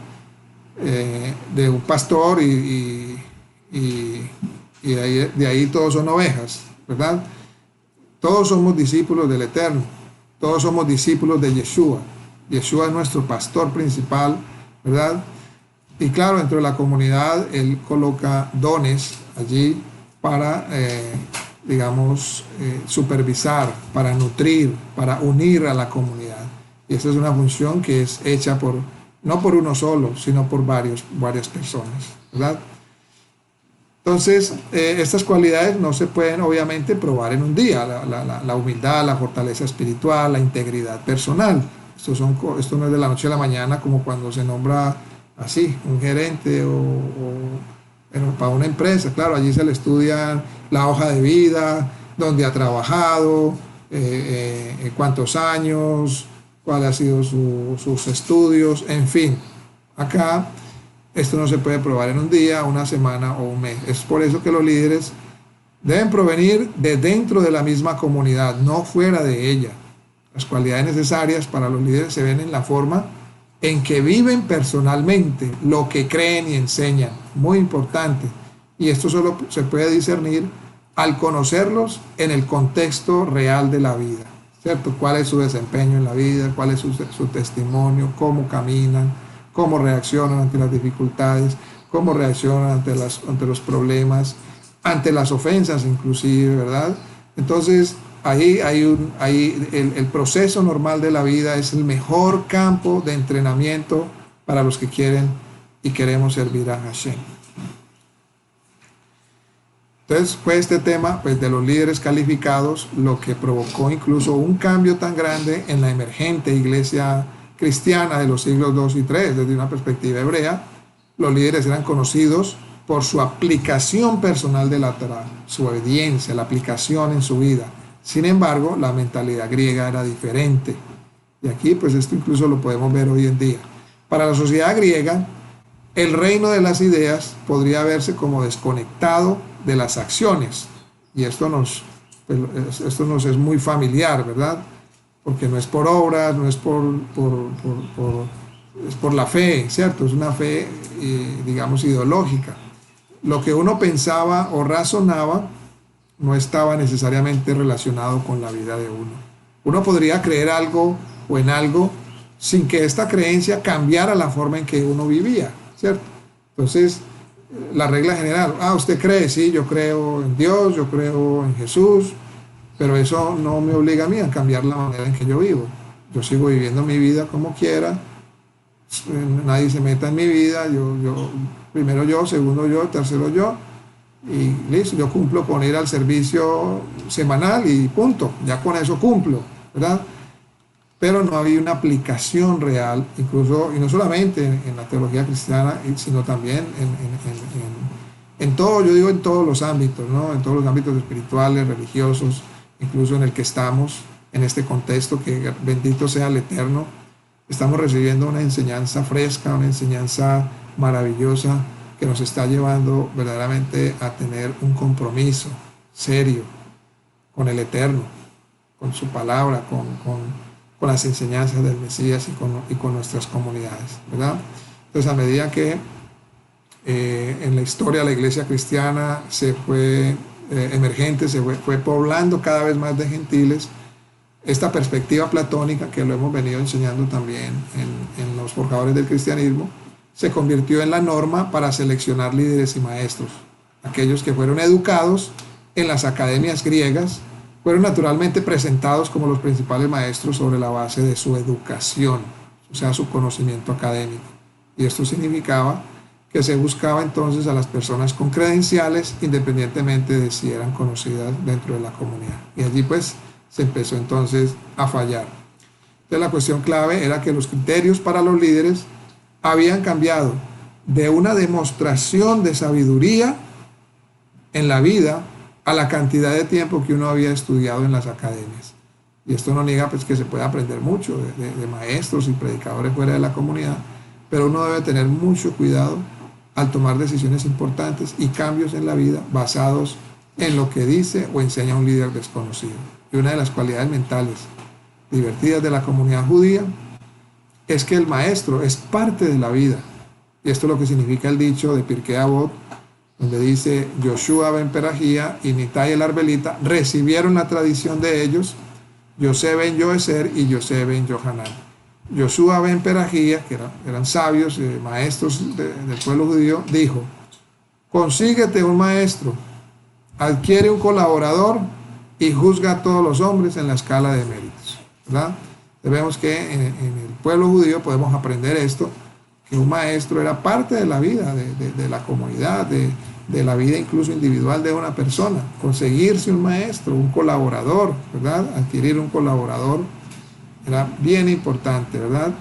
de un pastor y de ahí todos son ovejas, ¿verdad? Todos somos discípulos del Eterno, todos somos discípulos de Yeshua. Yeshua es nuestro pastor principal, ¿verdad? Y claro, dentro de la comunidad él coloca dones allí para, digamos, supervisar, para nutrir, para unir a la comunidad. Y esa es una función que es hecha no por uno solo, sino por varias personas, ¿verdad? Entonces, estas cualidades no se pueden obviamente probar en un día, la humildad, la fortaleza espiritual, la integridad personal. Esto no es de la noche a la mañana, como cuando se nombra así un gerente para una empresa. Claro, allí se le estudia la hoja de vida, dónde ha trabajado, cuántos años, cuáles han sido sus estudios, en fin. Acá esto no se puede probar en un día, una semana o un mes. Es por eso que los líderes deben provenir de dentro de la misma comunidad, no fuera de ella. Las cualidades necesarias para los líderes se ven en la forma en que viven personalmente, lo que creen y enseñan. Muy importante. Y esto solo se puede discernir al conocerlos en el contexto real de la vida, ¿cierto? ¿Cuál es su desempeño en la vida? ¿Cuál es su testimonio? ¿Cómo caminan? ¿Cómo reaccionan ante las dificultades? ¿Cómo reaccionan ante los problemas? ante las ofensas inclusive, ¿verdad? Entonces, ahí el proceso normal de la vida es el mejor campo de entrenamiento para los que quieren y queremos servir a Hashem. Entonces fue este tema pues, de los líderes calificados lo que provocó incluso un cambio tan grande en la emergente iglesia cristiana de los siglos II y III. Desde una perspectiva hebrea, los líderes eran conocidos por su aplicación personal de la Torá, su obediencia, la aplicación en su vida. Sin embargo, la mentalidad griega era diferente. Y aquí, pues esto incluso lo podemos ver hoy en día. Para la sociedad griega, el reino de las ideas podría verse como desconectado de las acciones. Y esto nos es muy familiar, ¿verdad? Porque no es por obras, no es es por la fe, ¿cierto? Es una fe, digamos, ideológica. Lo que uno pensaba o razonaba no estaba necesariamente relacionado con la vida de uno. Uno podría creer algo o en algo sin que esta creencia cambiara la forma en que uno vivía, ¿cierto? Entonces, la regla general, usted cree, sí, yo creo en Dios, yo creo en Jesús, pero eso no me obliga a mí a cambiar la manera en que yo vivo. Yo sigo viviendo mi vida como quiera, nadie se meta en mi vida, primero yo, segundo yo, tercero yo, y listo, yo cumplo con ir al servicio semanal y punto, ya con eso cumplo, ¿verdad? Pero no había una aplicación real, incluso, y no solamente en la teología cristiana, sino también en todo, yo digo en todos los ámbitos, ¿no? En todos los ámbitos espirituales, religiosos, incluso en el que estamos, en este contexto, que bendito sea el Eterno, estamos recibiendo una enseñanza fresca, una enseñanza maravillosa que nos está llevando verdaderamente a tener un compromiso serio con el Eterno, con su palabra, con las enseñanzas del Mesías y con nuestras comunidades, ¿verdad? Entonces, a medida que en la historia la iglesia cristiana se fue emergente, se fue poblando cada vez más de gentiles, esta perspectiva platónica, que lo hemos venido enseñando también en los forjadores del cristianismo, se convirtió en la norma para seleccionar líderes y maestros. Aquellos que fueron educados en las academias griegas fueron naturalmente presentados como los principales maestros sobre la base de su educación, o sea, su conocimiento académico. Y esto significaba que se buscaba entonces a las personas con credenciales, independientemente de si eran conocidas dentro de la comunidad. Y allí pues se empezó entonces a fallar. Entonces la cuestión clave era que los criterios para los líderes habían cambiado de una demostración de sabiduría en la vida a la cantidad de tiempo que uno había estudiado en las academias. Y esto no niega pues que se puede aprender mucho de maestros y predicadores fuera de la comunidad, pero uno debe tener mucho cuidado al tomar decisiones importantes y cambios en la vida basados en lo que dice o enseña un líder desconocido. Y una de las cualidades mentales divertidas de la comunidad judía es que el maestro es parte de la vida. Y esto es lo que significa el dicho de Pirkei Avot, donde dice Yoshua ben Perajía y Nitai el Arbelita recibieron la tradición de ellos, Yosé ben Yoeser y Yosé ben Yohanan. Yoshua ben Perajía, que eran sabios, maestros del pueblo judío, dijo: consíguete un maestro, adquiere un colaborador y juzga a todos los hombres en la escala de méritos, ¿verdad? Vemos que en el pueblo judío podemos aprender esto, que un maestro era parte de la vida, de la comunidad, de la vida incluso individual de una persona. Conseguirse un maestro, un colaborador, ¿verdad? Adquirir un colaborador era bien importante, ¿verdad?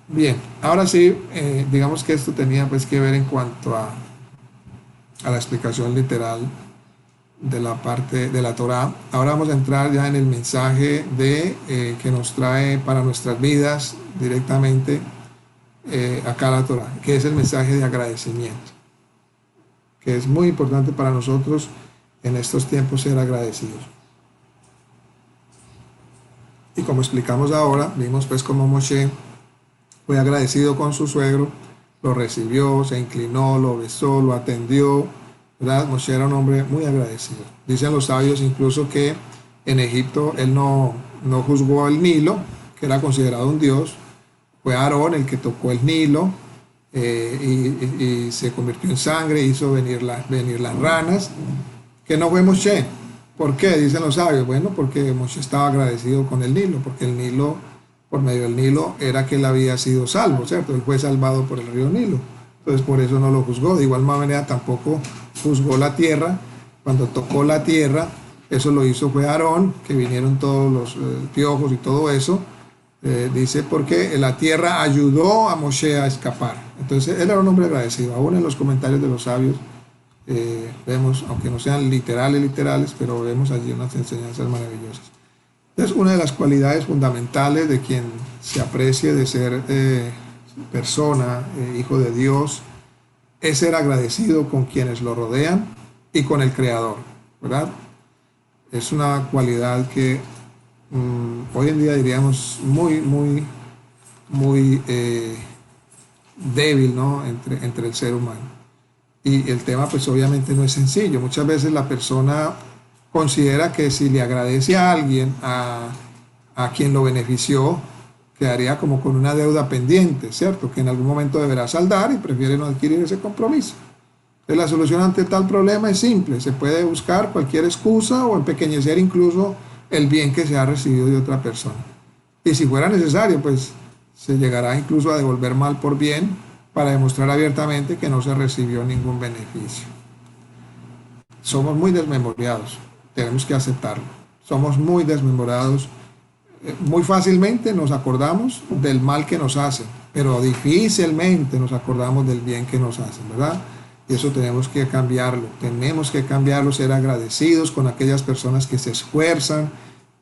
Bien, ahora sí, digamos que esto tenía pues que ver en cuanto a la explicación literal de la parte de la Torá. Ahora vamos a entrar ya en el mensaje que nos trae para nuestras vidas directamente acá la Torá, que es el mensaje de agradecimiento, que es muy importante para nosotros en estos tiempos ser agradecidos. Y como explicamos ahora, vimos pues cómo Moshe fue agradecido con su suegro, lo recibió, se inclinó, lo besó, lo atendió, ¿verdad? Moshe era un hombre muy agradecido. Dicen los sabios incluso que en Egipto él no juzgó el Nilo, que era considerado un dios. Fue Aarón el que tocó el Nilo y se convirtió en sangre, hizo venir las ranas, que no fue Moshe. ¿Por qué? Dicen los sabios. Bueno, porque Moshe estaba agradecido con el Nilo, porque el Nilo, por medio del Nilo, era que él había sido salvo, ¿cierto? Él fue salvado por el río Nilo. Entonces por eso no lo juzgó. De igual manera tampoco juzgó la tierra. Cuando tocó la tierra, eso lo hizo fue Aarón, que vinieron todos los piojos y todo eso. Dice porque la tierra ayudó a Moshe a escapar. Entonces él era un hombre agradecido. Aún en los comentarios de los sabios vemos, aunque no sean literales, pero vemos allí unas enseñanzas maravillosas. Entonces una de las cualidades fundamentales de quien se aprecie de ser persona, hijo de Dios, es ser agradecido con quienes lo rodean y con el Creador, ¿verdad? Es una cualidad que hoy en día diríamos muy débil, ¿no? entre el ser humano. Y el tema pues obviamente no es sencillo. Muchas veces la persona considera que si le agradece a alguien, a quien lo benefició, quedaría como con una deuda pendiente, ¿cierto? Que en algún momento deberá saldar y prefiere no adquirir ese compromiso. Entonces la solución ante tal problema es simple. Se puede buscar cualquier excusa o empequeñecer incluso el bien que se ha recibido de otra persona. Y si fuera necesario, pues se llegará incluso a devolver mal por bien para demostrar abiertamente que no se recibió ningún beneficio. Somos muy desmemoriados, tenemos que aceptarlo. Somos muy desmemorados. Muy fácilmente nos acordamos del mal que nos hacen, pero difícilmente nos acordamos del bien que nos hacen, ¿verdad? Y eso tenemos que cambiarlo, ser agradecidos con aquellas personas que se esfuerzan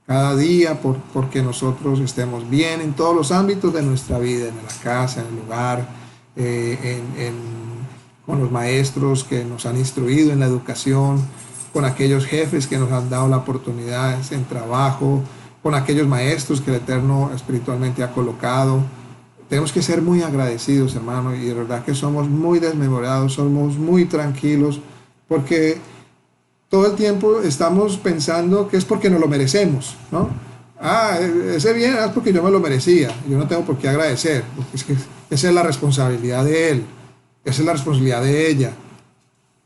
cada día porque nosotros estemos bien en todos los ámbitos de nuestra vida, en la casa, en el hogar, con los maestros que nos han instruido en la educación, con aquellos jefes que nos han dado la oportunidad en trabajo, con aquellos maestros que el Eterno espiritualmente ha colocado. Tenemos que ser muy agradecidos, hermano, y de verdad que somos muy desmemorados, somos muy tranquilos, porque todo el tiempo estamos pensando que es porque nos lo merecemos, ¿no? Ese bien es porque yo me lo merecía, yo no tengo por qué agradecer, porque es que esa es la responsabilidad de él, esa es la responsabilidad de ella.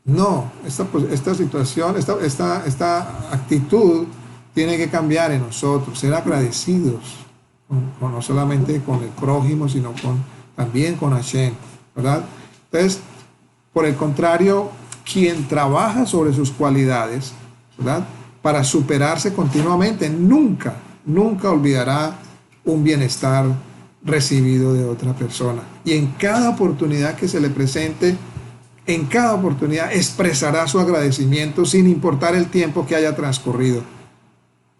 No, esta situación, esta actitud tiene que cambiar en nosotros, ser agradecidos, no solamente con el prójimo, sino también con Hashem, ¿verdad? Entonces, por el contrario, quien trabaja sobre sus cualidades, ¿verdad?, para superarse continuamente, nunca olvidará un bienestar recibido de otra persona. Y en cada oportunidad que se le presente, en cada oportunidad expresará su agradecimiento sin importar el tiempo que haya transcurrido.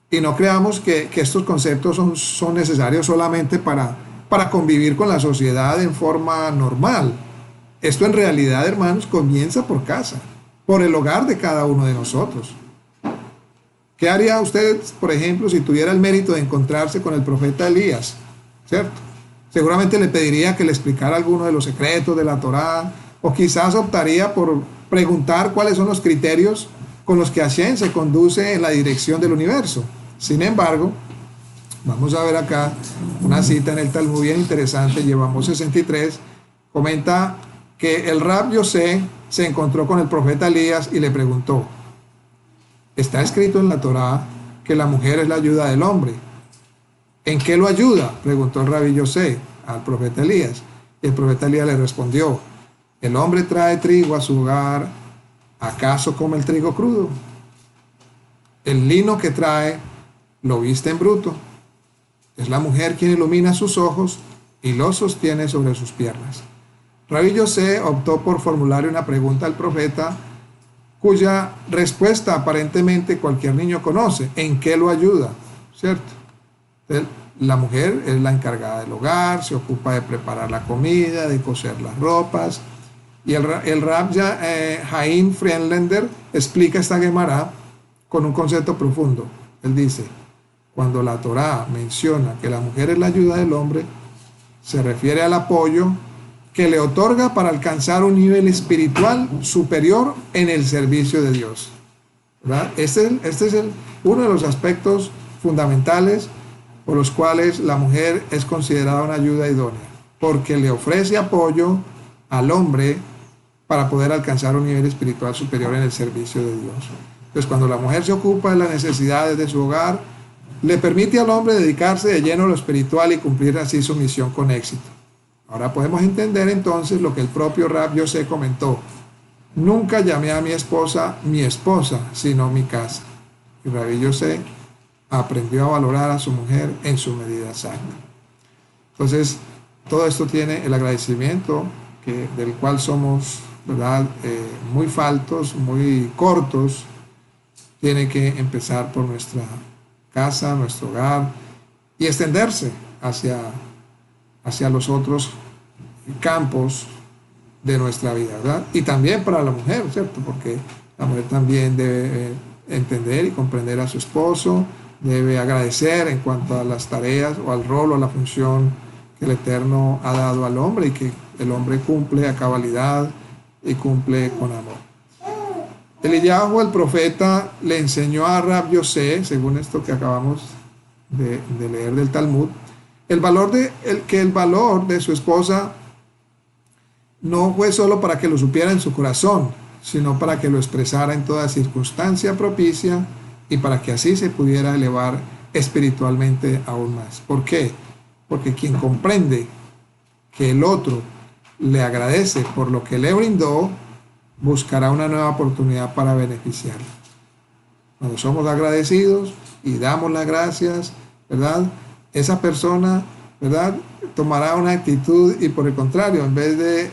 Y no creamos que estos conceptos son necesarios solamente para convivir con la sociedad en forma normal. Esto en realidad, hermanos, comienza por casa, por el hogar de cada uno de nosotros. ¿Qué haría usted, por ejemplo, si tuviera el mérito de encontrarse con el profeta Elías? ¿Cierto? Seguramente le pediría que le explicara alguno de los secretos de la Torá, o quizás optaría por preguntar cuáles son los criterios con los que Hashem se conduce en la dirección del universo. Sin embargo, vamos a ver acá una cita en el Talmud bien interesante, llevamos 63, comenta que el Rab Yosé se encontró con el profeta Elías y le preguntó: está escrito en la Torá que la mujer es la ayuda del hombre. ¿En qué lo ayuda?, preguntó el Rabí Yosé al profeta Elías. Y el profeta Elías le respondió: el hombre trae trigo a su hogar, ¿acaso come el trigo crudo? El lino que trae lo viste en bruto. Es la mujer quien ilumina sus ojos y lo sostiene sobre sus piernas. Rabí Yosé optó por formularle una pregunta al profeta cuya respuesta aparentemente cualquier niño conoce: ¿en qué lo ayuda? ¿Cierto? Entonces, la mujer es la encargada del hogar, se ocupa de preparar la comida, de coser las ropas. Y el Rab Haim Friedlander explica esta Gemara con un concepto profundo. Él dice: cuando la Torá menciona que la mujer es la ayuda del hombre, se refiere al apoyo que le otorga para alcanzar un nivel espiritual superior en el servicio de Dios, ¿verdad? Este es uno de los aspectos fundamentales por los cuales la mujer es considerada una ayuda idónea, porque le ofrece apoyo al hombre para poder alcanzar un nivel espiritual superior en el servicio de Dios. Entonces, cuando la mujer se ocupa de las necesidades de su hogar, le permite al hombre dedicarse de lleno a lo espiritual y cumplir así su misión con éxito. Ahora podemos entender entonces lo que el propio Rab Yosef comentó. Nunca llamé a mi esposa, sino mi casa. Y Rabbi Yosef aprendió a valorar a su mujer en su medida exacta. Entonces, todo esto tiene el agradecimiento del cual somos, ¿verdad?, muy faltos, muy cortos. Tiene que empezar por nuestra casa, nuestro hogar, y extenderse hacia los otros campos de nuestra vida, ¿verdad? Y también para la mujer, ¿cierto? Porque la mujer también debe entender y comprender a su esposo, debe agradecer en cuanto a las tareas o al rol o a la función que el Eterno ha dado al hombre y que el hombre cumple a cabalidad y cumple con amor. Eliyahu, el profeta, le enseñó a Rab Yosef, según esto que acabamos de leer del Talmud, el valor de su esposa no fue solo para que lo supiera en su corazón, sino para que lo expresara en toda circunstancia propicia y para que así se pudiera elevar espiritualmente aún más. ¿Por qué? Porque quien comprende que el otro le agradece por lo que le brindó, buscará una nueva oportunidad para beneficiarlo. Cuando somos agradecidos y damos las gracias, ¿verdad?, esa persona, ¿verdad?, tomará una actitud y por el contrario, en vez de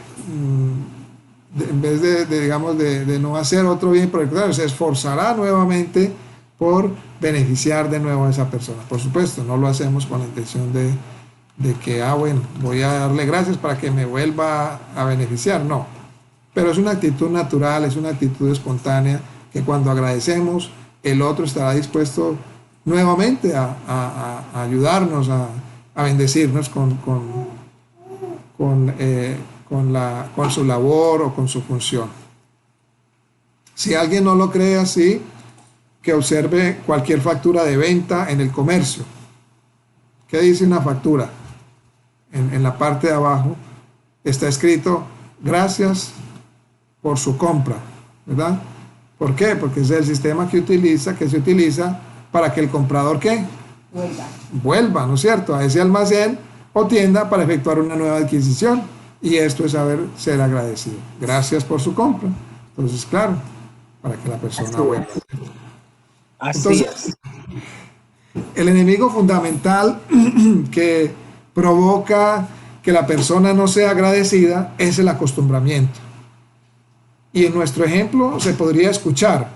no hacer otro bien, por el contrario, se esforzará nuevamente por beneficiar de nuevo a esa persona. Por supuesto, no lo hacemos con la intención de que, bueno, voy a darle gracias para que me vuelva a beneficiar, no. Pero es una actitud natural, es una actitud espontánea que cuando agradecemos, el otro estará dispuesto nuevamente a ayudarnos, a bendecirnos con su labor o con su función. Si alguien no lo cree así, que observe cualquier factura de venta en el comercio. ¿Qué dice una factura? En la parte de abajo está escrito, gracias por su compra, ¿verdad? ¿Por qué? Porque es el sistema que se utiliza para que el comprador, ¿qué? Vuelva, ¿no es cierto?, a ese almacén o tienda para efectuar una nueva adquisición. Y esto es ser agradecido. Gracias por su compra. Entonces, claro, para que la persona vuelva. Entonces, el enemigo fundamental que provoca que la persona no sea agradecida es el acostumbramiento. Y en nuestro ejemplo se podría escuchar,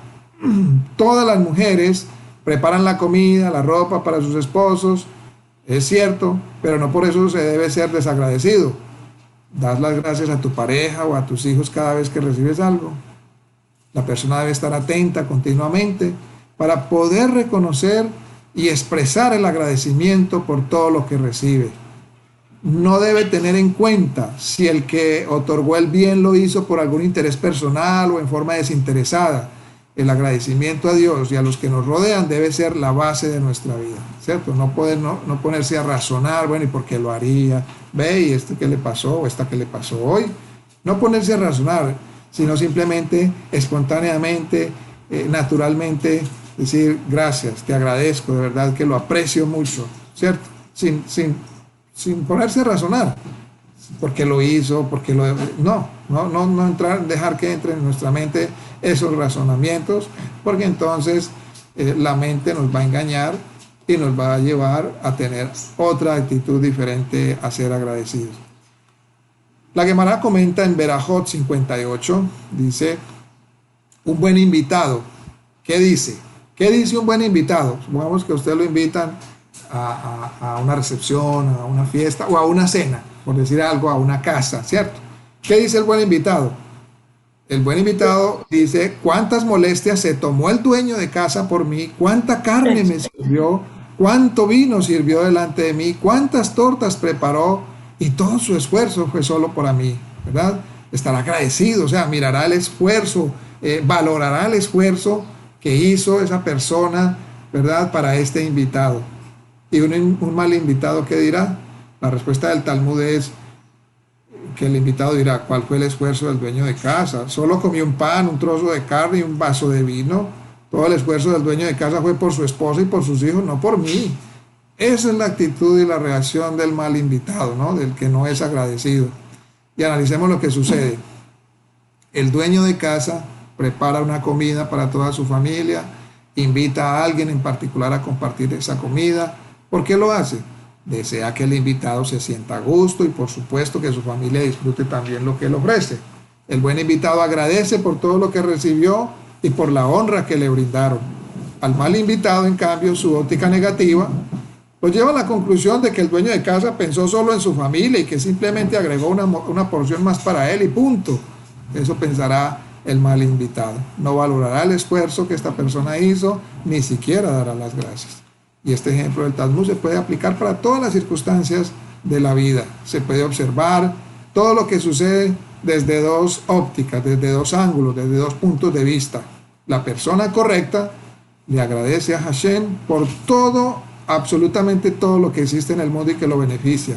todas las mujeres preparan la comida, la ropa para sus esposos, es cierto, pero no por eso se debe ser desagradecido. Das las gracias a tu pareja o a tus hijos cada vez que recibes algo. La persona debe estar atenta continuamente para poder reconocer y expresar el agradecimiento por todo lo que recibe. No debe tener en cuenta si el que otorgó el bien lo hizo por algún interés personal o en forma desinteresada. El agradecimiento a Dios y a los que nos rodean debe ser la base de nuestra vida, ¿cierto? No ponerse a razonar, bueno, ¿y por qué lo haría? Ve, ¿y esto qué le pasó? ¿O esta qué le pasó hoy? No ponerse a razonar, sino simplemente, espontáneamente, naturalmente, decir, gracias, te agradezco, de verdad que lo aprecio mucho, ¿cierto? Sin ponerse a razonar, porque lo hizo, porque lo... No dejar que entre en nuestra mente esos razonamientos, porque entonces la mente nos va a engañar y nos va a llevar a tener otra actitud diferente a ser agradecidos. La Gemara comenta en Berajot 58, dice, un buen invitado, ¿qué dice? ¿Qué dice un buen invitado? Supongamos que usted lo invitan a una recepción, a una fiesta o a una cena, por decir algo, a una casa, ¿cierto? ¿Qué dice el buen invitado? El buen invitado dice, cuántas molestias se tomó el dueño de casa por mí, cuánta carne me sirvió, cuánto vino sirvió delante de mí, cuántas tortas preparó y todo su esfuerzo fue solo para mí, ¿verdad? Estará agradecido, o sea, mirará el esfuerzo, valorará el esfuerzo que hizo esa persona, ¿verdad?, para este invitado. Y un mal invitado, ¿qué dirá? La respuesta del Talmud es, que el invitado dirá, ¿cuál fue el esfuerzo del dueño de casa? Solo comí un pan, un trozo de carne y un vaso de vino. Todo el esfuerzo del dueño de casa fue por su esposa y por sus hijos, no por mí. Esa es la actitud y la reacción del mal invitado, ¿no? Del que no es agradecido. Y analicemos lo que sucede. El dueño de casa prepara una comida para toda su familia, invita a alguien en particular a compartir esa comida. ¿Por qué lo hace? Desea que el invitado se sienta a gusto y por supuesto que su familia disfrute también lo que él ofrece. El buen invitado agradece por todo lo que recibió y por la honra que le brindaron. Al mal invitado, en cambio, su óptica negativa lo lleva a la conclusión de que el dueño de casa pensó solo en su familia y que simplemente agregó una porción más para él y punto. Eso pensará el mal invitado. No valorará el esfuerzo que esta persona hizo, ni siquiera dará las gracias. Y este ejemplo del Talmud se puede aplicar para todas las circunstancias de la vida. Se puede observar todo lo que sucede desde dos ópticas, desde dos ángulos, desde dos puntos de vista. La persona correcta le agradece a Hashem por todo, absolutamente todo lo que existe en el mundo y que lo beneficia.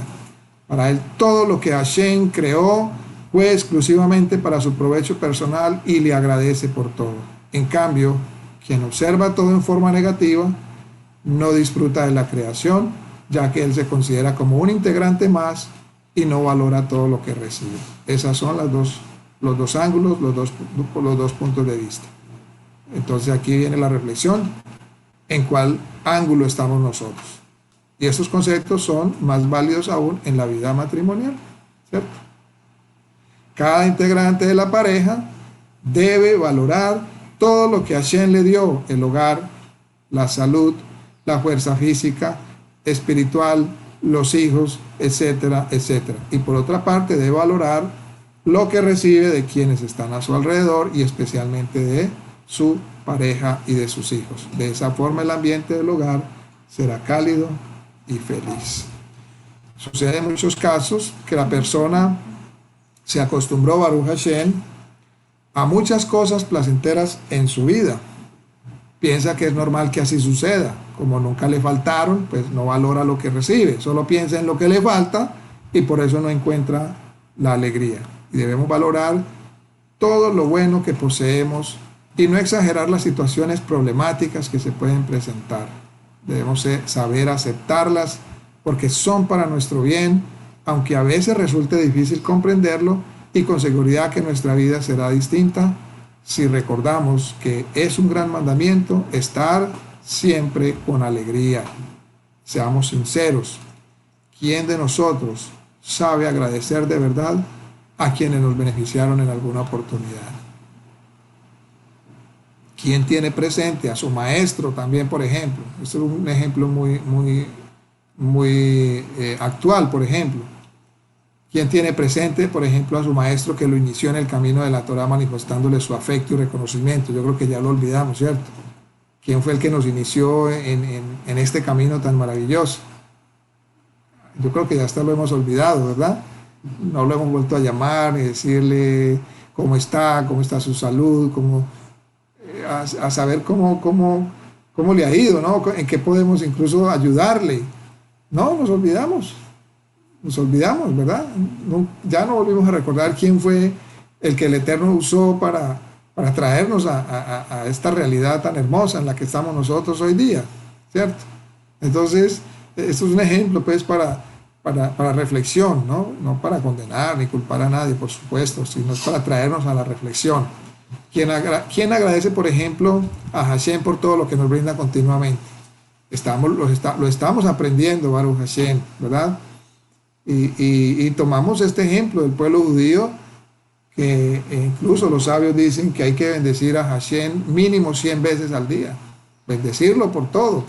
Para él todo lo que Hashem creó fue exclusivamente para su provecho personal y le agradece por todo. En cambio, quien observa todo en forma negativa no disfruta de la creación, ya que él se considera como un integrante más y no valora todo lo que recibe. Esos son los dos ángulos, los dos puntos de vista. Entonces aquí viene la reflexión, en cuál ángulo estamos nosotros. Y estos conceptos son más válidos aún en la vida matrimonial, ¿cierto? Cada integrante de la pareja debe valorar todo lo que Hashem le dio, el hogar, la salud, la fuerza física, espiritual, los hijos, etcétera, etcétera. Y por otra parte debe valorar lo que recibe de quienes están a su alrededor y especialmente de su pareja y de sus hijos. De esa forma el ambiente del hogar será cálido y feliz. Sucede en muchos casos que la persona se acostumbró, Baruch Hashem, a muchas cosas placenteras en su vida. Piensa que es normal que así suceda. Como nunca le faltaron, pues no valora lo que recibe. Solo piensa en lo que le falta y por eso no encuentra la alegría. Y debemos valorar todo lo bueno que poseemos y no exagerar las situaciones problemáticas que se pueden presentar. Debemos saber aceptarlas porque son para nuestro bien, aunque a veces resulte difícil comprenderlo, y con seguridad que nuestra vida será distinta si recordamos que es un gran mandamiento estar siempre con alegría. Seamos sinceros. ¿Quién de nosotros sabe agradecer de verdad a quienes nos beneficiaron en alguna oportunidad? ¿Quién tiene presente a su maestro también, por ejemplo? Este es un ejemplo muy actual, por ejemplo. ¿Quién tiene presente, por ejemplo, a su maestro que lo inició en el camino de la Torah manifestándole su afecto y reconocimiento? Yo creo que ya lo olvidamos, ¿cierto? ¿Quién fue el que nos inició en este camino tan maravilloso? Yo creo que ya hasta lo hemos olvidado, ¿verdad? No lo hemos vuelto a llamar ni decirle cómo está su salud, a saber cómo le ha ido, ¿no? En qué podemos incluso ayudarle. No, nos olvidamos, ¿verdad? Ya no volvimos a recordar quién fue el que el Eterno usó para traernos a esta realidad tan hermosa en la que estamos nosotros hoy día, ¿cierto? Entonces, esto es un ejemplo, pues, para reflexión, ¿no? No para condenar ni culpar a nadie, por supuesto, sino es para traernos a la reflexión. ¿Quién agradece, por ejemplo, a Hashem por todo lo que nos brinda continuamente? Lo estamos aprendiendo, Baruch Hashem, ¿verdad? Y tomamos este ejemplo del pueblo judío, que incluso los sabios dicen que hay que bendecir a Hashem mínimo 100 veces al día. Bendecirlo por todo,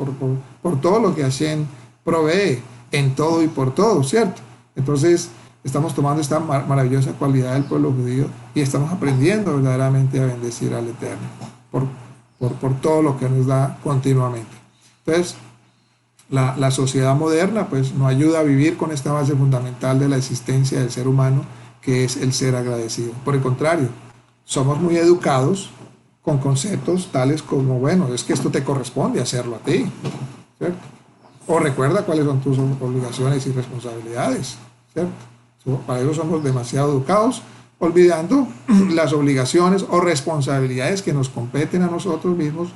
por todo lo que Hashem provee, en todo y por todo, ¿cierto? Entonces, estamos tomando esta maravillosa cualidad del pueblo judío y estamos aprendiendo verdaderamente a bendecir al Eterno por todo lo que nos da continuamente. Entonces, la sociedad moderna pues no ayuda a vivir con esta base fundamental de la existencia del ser humano, que es el ser agradecido. Por el contrario, somos muy educados con conceptos tales como, bueno, es que esto te corresponde hacerlo a ti, ¿cierto? O recuerda cuáles son tus obligaciones y responsabilidades, ¿cierto? Para eso somos demasiado educados, olvidando las obligaciones o responsabilidades que nos competen a nosotros mismos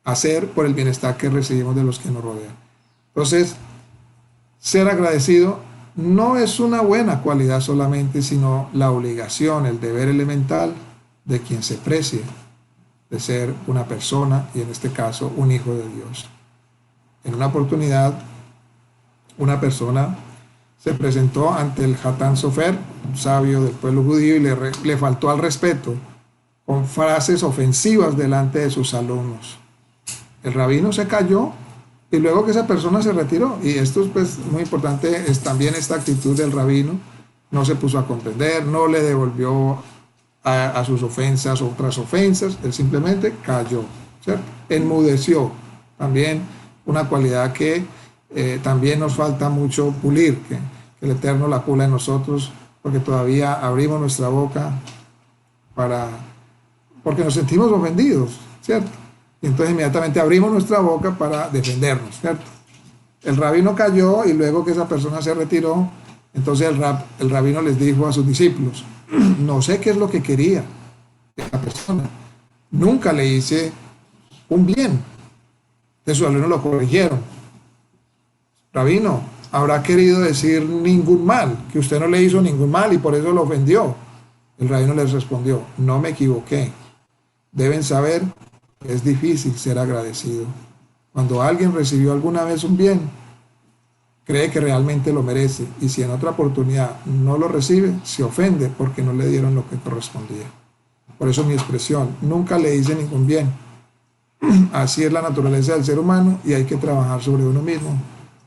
hacer por el bienestar que recibimos de los que nos rodean. Entonces, ser agradecido no es una buena cualidad solamente, sino la obligación, el deber elemental de quien se precie de ser una persona, y en este caso un hijo de Dios. En una oportunidad, una persona se presentó ante el Hatán Sofer, un sabio del pueblo judío, y le faltó al respeto con frases ofensivas delante de sus alumnos. El rabino se calló y luego que esa persona se retiró. Y esto es pues muy importante, es también esta actitud del rabino. No se puso a comprender, no le devolvió a sus ofensas otras ofensas, él simplemente cayó, ¿cierto? Enmudeció. También una cualidad que también nos falta mucho pulir, que el Eterno la pula en nosotros, porque todavía abrimos nuestra boca porque nos sentimos ofendidos, ¿cierto? Y entonces inmediatamente abrimos nuestra boca para defendernos, ¿cierto? El rabino cayó y luego que esa persona se retiró, entonces el rabino les dijo a sus discípulos: no sé qué es lo que quería esa persona, nunca le hice un bien. De sus alumnos lo corrigieron: rabino, habrá querido decir ningún mal, que usted no le hizo ningún mal y por eso lo ofendió. El rabino les respondió: no me equivoqué. Deben saber que es difícil ser agradecido. Cuando alguien recibió alguna vez un bien, cree que realmente lo merece, y si en otra oportunidad no lo recibe, se ofende porque no le dieron lo que correspondía. Por eso mi expresión: nunca le hice ningún bien. Así es la naturaleza del ser humano y hay que trabajar sobre uno mismo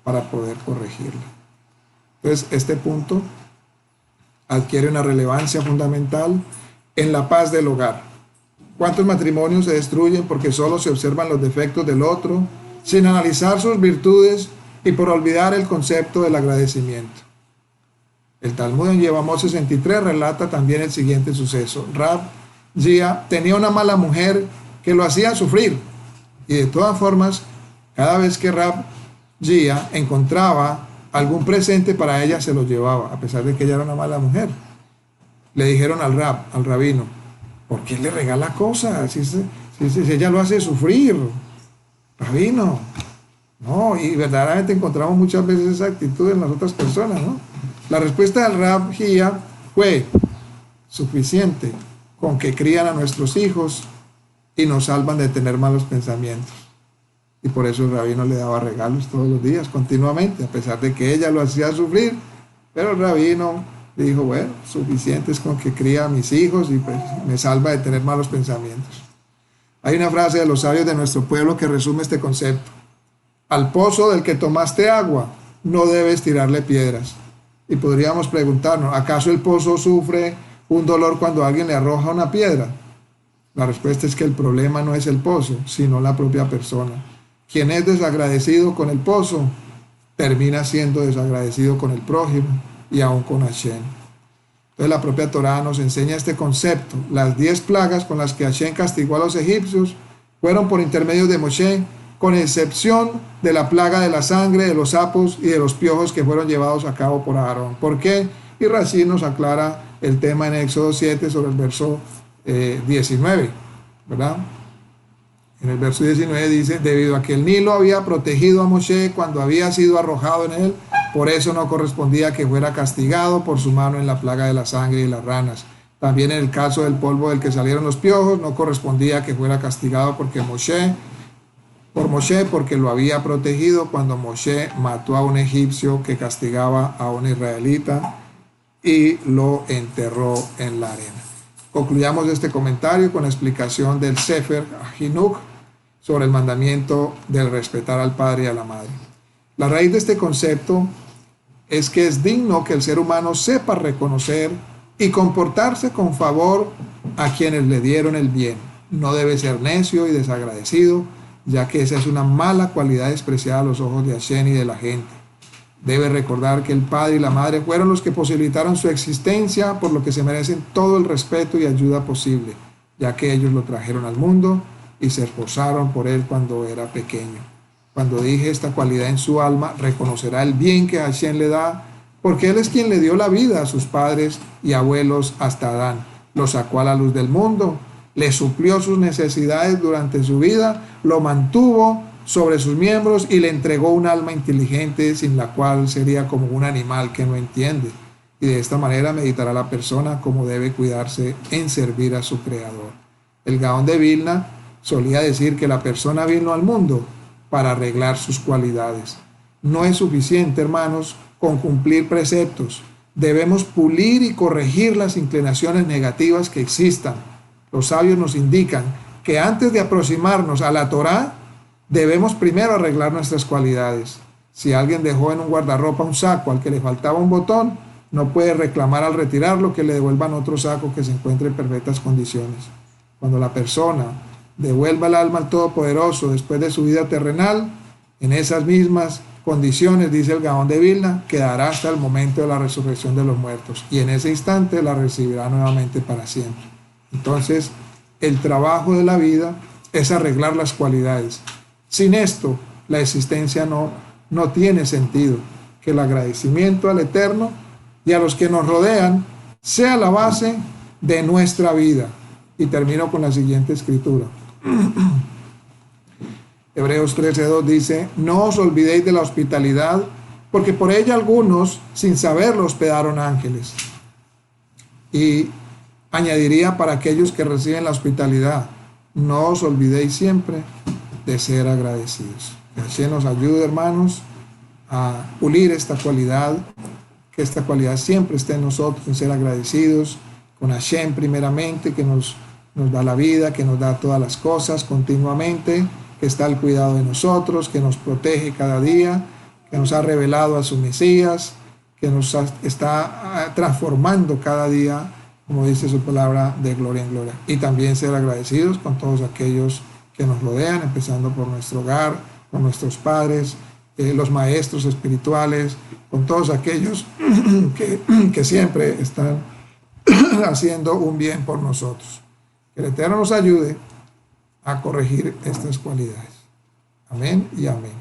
para poder corregirlo. Entonces, este punto adquiere una relevancia fundamental en la paz del hogar. ¿Cuántos matrimonios se destruyen porque solo se observan los defectos del otro, sin analizar sus virtudes y por olvidar el concepto del agradecimiento? El Talmud en Yevamot 63 relata también el siguiente suceso. Rab Gia tenía una mala mujer que lo hacía sufrir, y de todas formas, cada vez que Rab Gia encontraba algún presente para ella, se lo llevaba, a pesar de que ella era una mala mujer. Le dijeron al rabino: ¿por qué le regala cosas? Si ella lo hace sufrir, rabino. No, y verdaderamente encontramos muchas veces esa actitud en las otras personas, ¿no? La respuesta del Rab Gia fue: suficiente con que crían a nuestros hijos y nos salvan de tener malos pensamientos. Y por eso el rabino le daba regalos todos los días, continuamente, a pesar de que ella lo hacía sufrir. Pero el rabino dijo: bueno, suficiente es con que cría a mis hijos y pues me salva de tener malos pensamientos. Hay una frase de los sabios de nuestro pueblo que resume este concepto: al pozo del que tomaste agua no debes tirarle piedras. Y podríamos preguntarnos: ¿acaso el pozo sufre un dolor cuando alguien le arroja una piedra? La respuesta es que el problema no es el pozo, sino la propia persona. Quien es desagradecido con el pozo, termina siendo desagradecido con el prójimo y aún con Hashem. Entonces la propia Torá nos enseña este concepto. Las 10 plagas con las que Hashem castigó a los egipcios fueron por intermedio de Moshe, con excepción de la plaga de la sangre, de los sapos y de los piojos que fueron llevados a cabo por Aarón. ¿Por qué? Y Rashi nos aclara el tema en Éxodo 7 sobre el verso 19, ¿verdad? En el verso 19 dice: debido a que el Nilo había protegido a Moshe cuando había sido arrojado en él, por eso no correspondía que fuera castigado por su mano en la plaga de la sangre y las ranas. También en el caso del polvo del que salieron los piojos, no correspondía que fuera castigado por Moshe, porque lo había protegido cuando Moshe mató a un egipcio que castigaba a un israelita y lo enterró en la arena. Concluyamos este comentario con la explicación del Sefer Hinuk sobre el mandamiento del respetar al padre y a la madre. La raíz de este concepto es que es digno que el ser humano sepa reconocer y comportarse con favor a quienes le dieron el bien. No debe ser necio y desagradecido, ya que esa es una mala cualidad despreciada a los ojos de Hashem y de la gente. Debe recordar que el padre y la madre fueron los que posibilitaron su existencia, por lo que se merecen todo el respeto y ayuda posible, ya que ellos lo trajeron al mundo y se esforzaron por él cuando era pequeño. Cuando dije esta cualidad en su alma, reconocerá el bien que Hashem le da porque Él es quien le dio la vida a sus padres y abuelos hasta Adán. Lo sacó a la luz del mundo, le suplió sus necesidades durante su vida, lo mantuvo sobre sus miembros y le entregó un alma inteligente sin la cual sería como un animal que no entiende. Y de esta manera meditará la persona cómo debe cuidarse en servir a su Creador. El Gaón de Vilna solía decir que la persona vino al mundo para arreglar sus cualidades. No es suficiente, hermanos, con cumplir preceptos. Debemos pulir y corregir las inclinaciones negativas que existan. Los sabios nos indican que antes de aproximarnos a la Torá, debemos primero arreglar nuestras cualidades. Si alguien dejó en un guardarropa un saco al que le faltaba un botón, no puede reclamar al retirarlo que le devuelvan otro saco que se encuentre en perfectas condiciones. Cuando la persona devuelva el alma al Todopoderoso después de su vida terrenal, en esas mismas condiciones, dice el Gaón de Vilna, quedará hasta el momento de la resurrección de los muertos y en ese instante la recibirá nuevamente para siempre. Entonces, el trabajo de la vida es arreglar las cualidades. Sin esto, la existencia no tiene sentido. Que el agradecimiento al Eterno y a los que nos rodean sea la base de nuestra vida. Y termino con la siguiente escritura. Hebreos 13:2 dice: no os olvidéis de la hospitalidad, porque por ella algunos, sin saberlo, hospedaron ángeles. Y añadiría para aquellos que reciben la hospitalidad: no os olvidéis siempre de ser agradecidos. Que Hashem nos ayude, hermanos, a pulir esta cualidad, que esta cualidad siempre esté en nosotros, en ser agradecidos con Hashem primeramente, que nos da la vida, que nos da todas las cosas continuamente, que está al cuidado de nosotros, que nos protege cada día, que nos ha revelado a su Mesías, que nos está transformando cada día, como dice su palabra, de gloria en gloria. Y también ser agradecidos con todos aquellos que nos rodean, empezando por nuestro hogar, con nuestros padres, los maestros espirituales, con todos aquellos que siempre están haciendo un bien por nosotros. Que el Eterno nos ayude a corregir estas cualidades. Amén y amén.